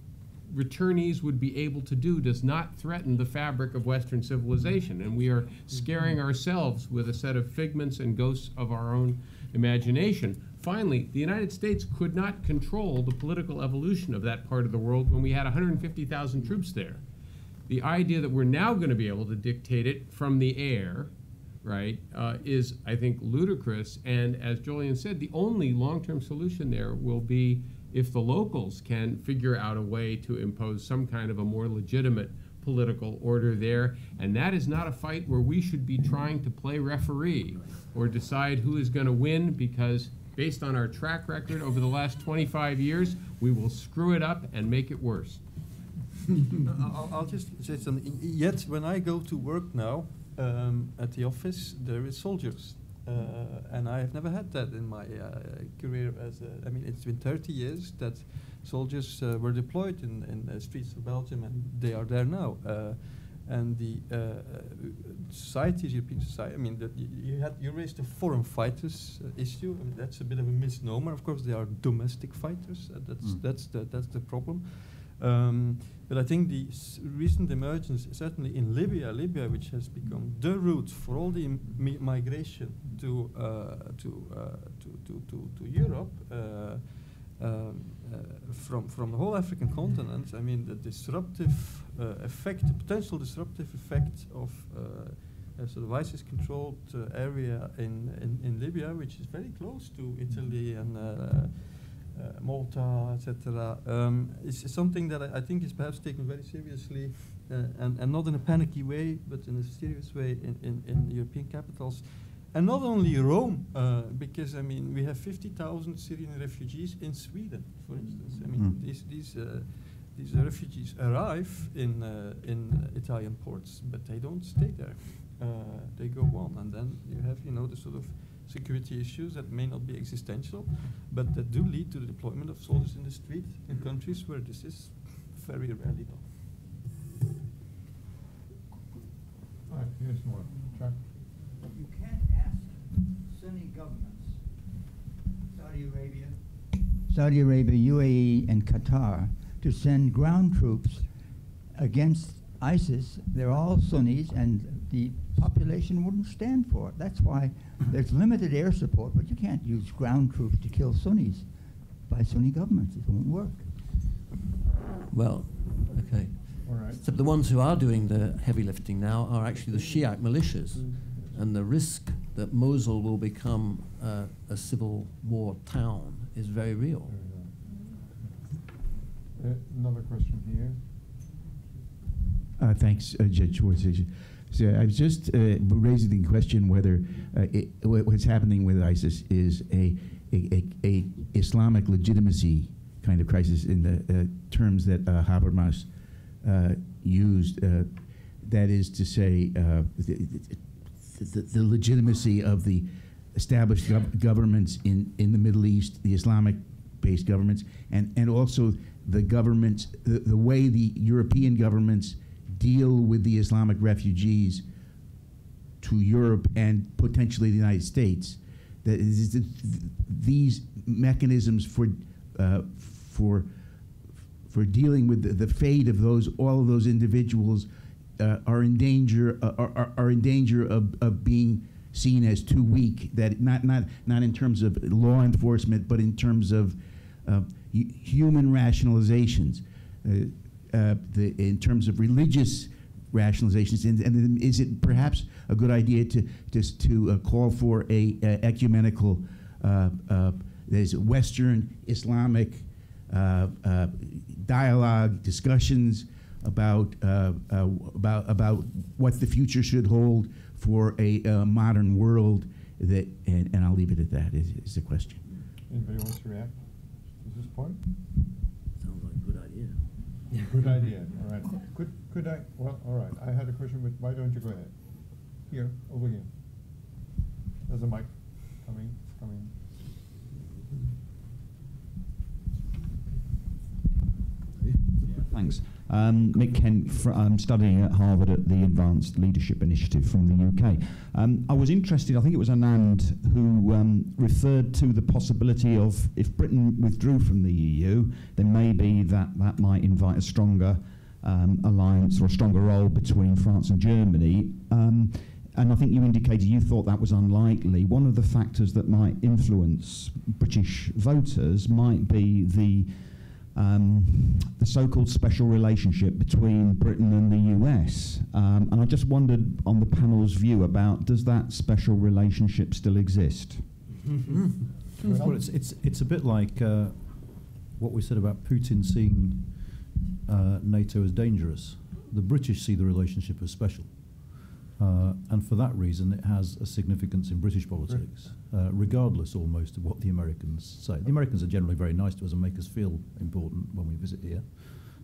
returnees would be able to do does not threaten the fabric of Western civilization, and we are scaring ourselves with a set of figments and ghosts of our own imagination. Finally, the United States could not control the political evolution of that part of the world when we had 150,000 troops there. The idea that we're now going to be able to dictate it from the air, right, is, I think, ludicrous. And as Jolyon said, the only long-term solution there will be if the locals can figure out a way to impose some kind of a more legitimate political order there. And that is not a fight where we should be trying to play referee or decide who is going to win, because based on our track record over the last 25 years, we will screw it up and make it worse. I'll just say something. Yet when I go to work now at the office, there is soldiers. And I have never had that in my career as I mean, it's been 30 years that soldiers were deployed in the streets of Belgium, and they are there now. And the societies, European society, I mean, you raised the foreign fighters issue, and that's a bit of a misnomer. Of course, they are domestic fighters. That's the problem. But I think the recent emergence, certainly in Libya, which has become the route for all the migration to Europe from the whole African continent. I mean, the disruptive effect, the potential disruptive effect of sort of ISIS-controlled area in Libya, which is very close to Italy and Malta, etc., is something that I think is perhaps taken very seriously, and not in a panicky way, but in a serious way in European capitals. And not only Rome, because I mean we have 50,000 Syrian refugees in Sweden, for instance. I mean these refugees arrive in Italian ports, but they don't stay there. They go on, and then you have the sort of security issues that may not be existential, but that do lead to the deployment of soldiers in the street in countries where this is very rarely done. All right, here's more. Chuck. You can't ask Sunni governments, Saudi Arabia, UAE, and Qatar, to send ground troops against ISIS. They're all Sunnis, and the population wouldn't stand for it. That's why there's limited air support, but you can't use ground troops to kill Sunnis by Sunni governments. It won't work. Well, okay. All right. So the ones who are doing the heavy lifting now are actually the Shiite militias, and the risk that Mosul will become a civil war town is very real. Another question here. Thanks, Judge Schwartz. So I was just raising the question whether what's happening with ISIS is a Islamic legitimacy kind of crisis in the terms that Habermas used. That is to say, the legitimacy of the established governments in the Middle East, the Islamic-based governments, and also the governments, the way the European governments deal with the Islamic refugees to Europe and potentially the United States. That is, these mechanisms for dealing with the fate of all of those individuals are in danger of being seen as too weak. That not in terms of law enforcement, but in terms of human rationalizations. In terms of religious rationalizations, and is it perhaps a good idea to call for a ecumenical, there's Western Islamic dialogue, discussions about what the future should hold for a modern world? And I'll leave it at that. Is the question. Anybody wants to react to this point? Sounds like a good idea. Good idea. All right. Could I? Well, all right. I had a question, but why don't you go ahead? Here, over here. There's a mic coming. Thanks. Mick Kent, I'm studying at Harvard at the Advanced Leadership Initiative from the UK. I was interested, I think it was Anand who referred to the possibility of, if Britain withdrew from the EU, then maybe that might invite a stronger alliance or a stronger role between France and Germany. And I think you indicated you thought that was unlikely. One of the factors that might influence British voters might be the so-called special relationship between Britain and the US. And I just wondered, on the panel's view about, does that special relationship still exist? Well, it's a bit like what we said about Putin seeing NATO as dangerous. The British see the relationship as special. And for that reason, it has a significance in British politics, regardless almost of what the Americans say. The Americans are generally very nice to us and make us feel important when we visit here.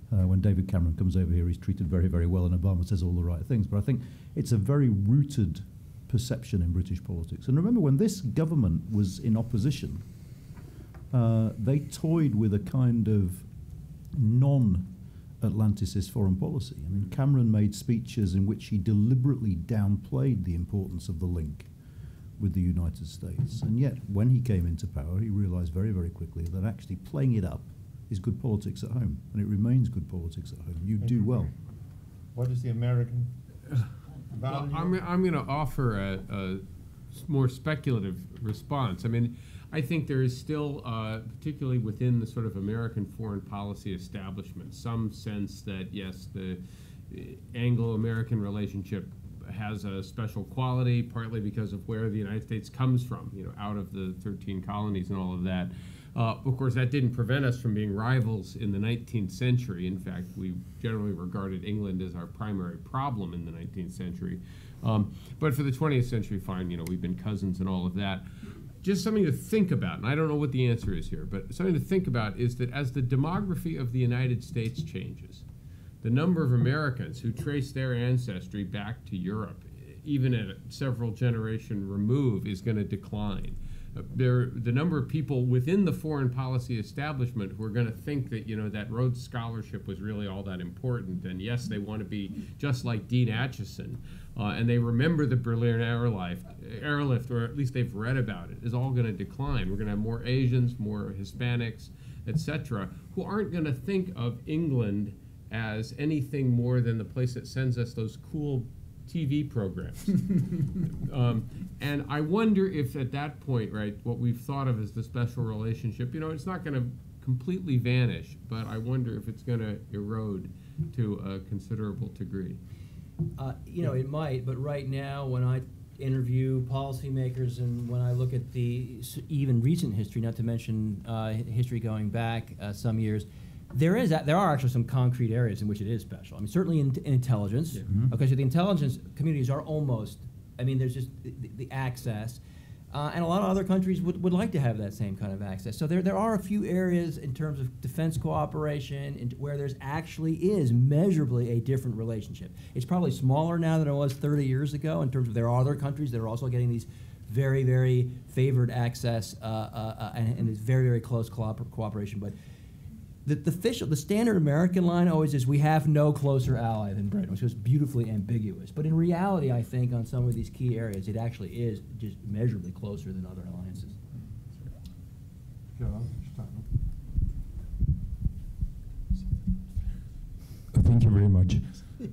When David Cameron comes over here, he's treated very, very well, and Obama says all the right things. But I think it's a very rooted perception in British politics. And remember, when this government was in opposition, they toyed with a kind of non-Atlanticist foreign policy. I mean, Cameron made speeches in which he deliberately downplayed the importance of the link with the United States. And yet, when he came into power, he realized very, very quickly that actually playing it up is good politics at home, and it remains good politics at home. You do well. What is the American value? Well, I'm going to offer a more speculative response. I mean, I think there is still, particularly within the sort of American foreign policy establishment, some sense that, yes, the Anglo-American relationship has a special quality, partly because of where the United States comes from, you know, out of the 13 colonies and all of that. Of course, that didn't prevent us from being rivals in the 19th century. In fact, we generally regarded England as our primary problem in the 19th century. But for the 20th century, fine, you know, we've been cousins and all of that. Just something to think about, and I don't know what the answer is here, but something to think about is that as the demography of the United States changes, the number of Americans who trace their ancestry back to Europe, even at a several generation remove, is going to decline. The number of people within the foreign policy establishment who are going to think that, you know, that Rhodes Scholarship was really all that important, and yes, they want to be just like Dean Acheson, and they remember the Berlin airlift, or at least they've read about it, is all going to decline. We're going to have more Asians, more Hispanics, etc., who aren't going to think of England as anything more than the place that sends us those cool TV programs. And I wonder if at that point, right, what we've thought of as the special relationship, you know, it's not going to completely vanish, but I wonder if it's going to erode to a considerable degree. You know, it might, but right now when I interview policymakers and when I look at the even recent history, not to mention history going back some years, there are actually some concrete areas in which it is special. I mean, certainly in intelligence. Yeah. Mm-hmm. Okay, so the intelligence communities are almost, I mean, there's just the access. And a lot of other countries would like to have that same kind of access. So there are a few areas in terms of defense cooperation where there's actually is measurably a different relationship. It's probably smaller now than it was 30 years ago in terms of there are other countries that are also getting these very, very favored access and this very, very close cooperation. But the standard American line always is we have no closer ally than Britain, which was beautifully ambiguous. But in reality, I think on some of these key areas, it actually is just measurably closer than other alliances. Thank you very much.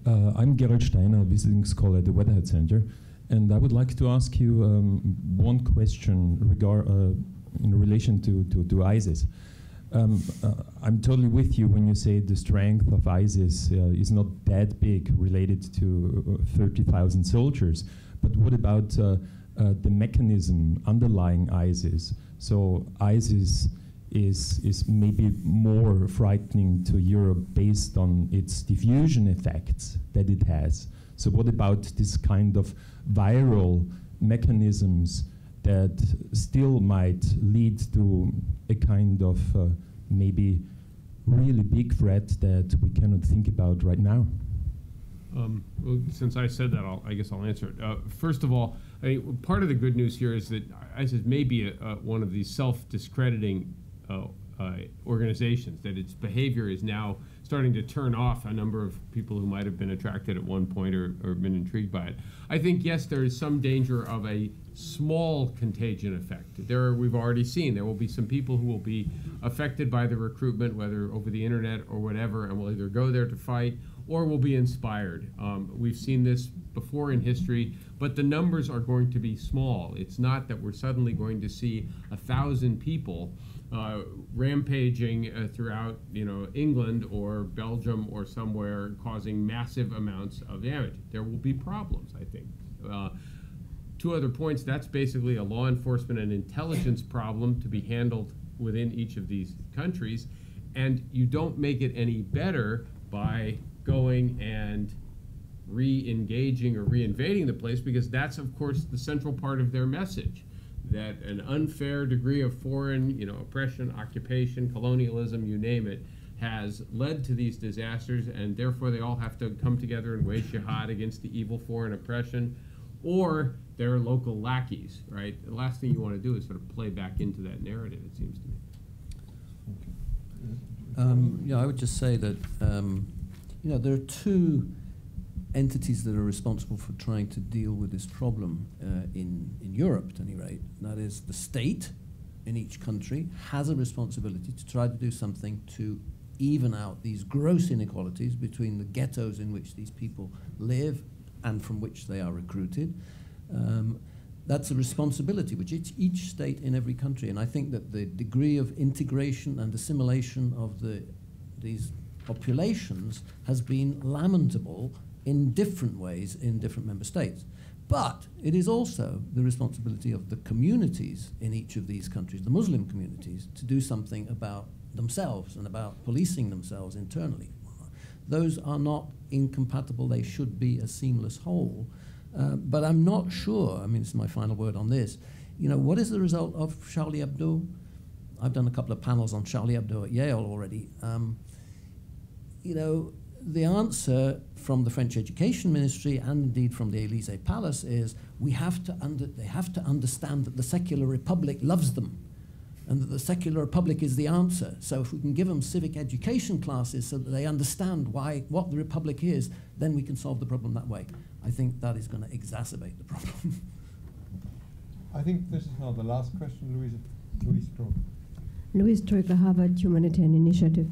I'm Gerald Steiner, visiting scholar at the Weatherhead Center, and I would like to ask you one question in relation to ISIS. I'm totally with you when you say the strength of ISIS is not that big related to 30,000 soldiers, but what about the mechanism underlying ISIS? So ISIS is maybe more frightening to Europe based on its diffusion effects that it has. So what about this kind of viral mechanisms that still might lead to a kind of maybe really big threat that we cannot think about right now? Well, since I said that, I guess I'll answer it. First of all, I mean, part of the good news here is that ISIS may be one of these self-discrediting organizations, that its behavior is now starting to turn off a number of people who might have been attracted at one point or been intrigued by it. I think, yes, there is some danger of a small contagion effect. We've already seen there will be some people who will be affected by the recruitment, whether over the internet or whatever, and will either go there to fight or will be inspired. We've seen this before in history, but the numbers are going to be small. It's not that we're suddenly going to see 1,000 people rampaging throughout, England or Belgium or somewhere, causing massive amounts of damage. There will be problems, I think. Two other points, that's basically a law enforcement and intelligence problem to be handled within each of these countries, and you don't make it any better by going and re-engaging or re-invading the place, because that's, of course, the central part of their message, that an unfair degree of foreign, oppression, occupation, colonialism, you name it, has led to these disasters, and therefore they all have to come together and wage jihad against the evil foreign oppression, or they're local lackeys, right? The last thing you want to do is sort of play back into that narrative, it seems to me. I would just say that, there are two entities that are responsible for trying to deal with this problem in Europe, at any rate. And that is the state in each country has a responsibility to try to do something to even out these gross inequalities between the ghettos in which these people live and from which they are recruited. That's a responsibility which each state in every country, and I think that the degree of integration and assimilation of these populations has been lamentable in different ways in different member states. But it is also the responsibility of the communities in each of these countries, the Muslim communities, to do something about themselves and about policing themselves internally. Those are not incompatible, they should be a seamless whole. But I'm not sure, this is my final word on this, what is the result of Charlie Hebdo? I've done a couple of panels on Charlie Hebdo at Yale already. The answer from the French Education Ministry and indeed from the Elysee Palace is they have to understand that the secular republic loves them and that the secular republic is the answer. So if we can give them civic education classes so that they understand what the republic is, then we can solve the problem that way. I think that is going to exacerbate the problem. I think this is now the last question, Louise Stroke. Louise Stroke, Harvard Humanitarian Initiative.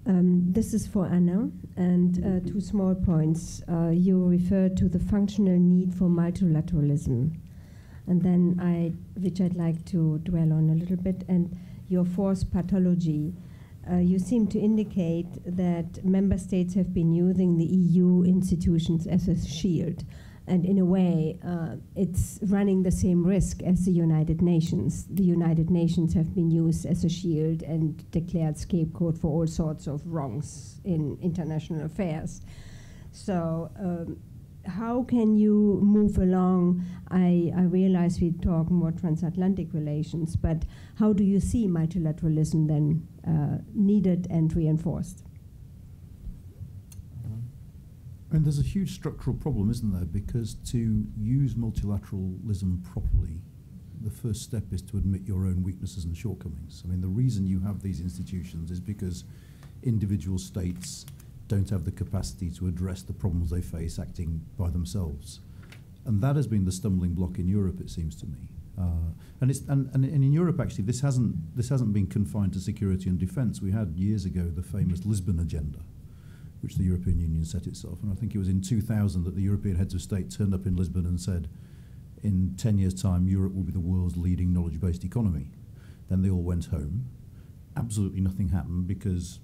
This is for Anna, and two small points. You referred to the functional need for multilateralism, and then which I'd like to dwell on a little bit, and your force pathology. You seem to indicate that member states have been using the EU institutions as a shield, and in a way, it's running the same risk as the United Nations. The United Nations have been used as a shield and declared scapegoat for all sorts of wrongs in international affairs. So how can you move along? I realize we talk more transatlantic relations, but how do you see multilateralism then needed and reinforced? And there's a huge structural problem, isn't there? Because to use multilateralism properly, the first step is to admit your own weaknesses and shortcomings. The reason you have these institutions is because individual states don't have the capacity to address the problems they face acting by themselves. And that has been the stumbling block in Europe, it seems to me. And in Europe, actually, this hasn't been confined to security and defence. We had years ago the famous Lisbon Agenda, which the European Union set itself. And I think it was in 2000 that the European heads of state turned up in Lisbon and said, in 10 years' time, Europe will be the world's leading knowledge-based economy. Then they all went home. Absolutely nothing happened because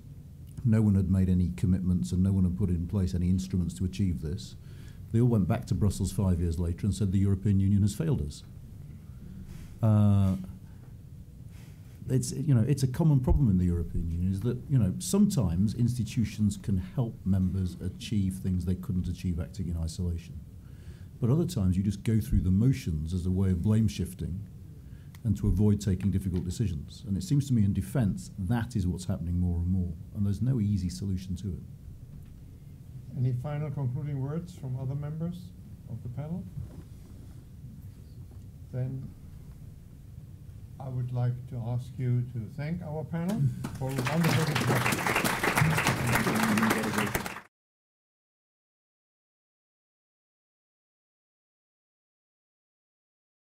no one had made any commitments and no one had put in place any instruments to achieve this. They all went back to Brussels 5 years later and said the European Union has failed us. It's a common problem in the European Union is that sometimes institutions can help members achieve things they couldn't achieve acting in isolation, but other times you just go through the motions as a way of blame shifting and to avoid taking difficult decisions. And it seems to me in defence that is what's happening more and more, and there's no easy solution to it. Any final concluding words from other members of the panel? Then I would like to ask you to thank our panel for a wonderful discussion.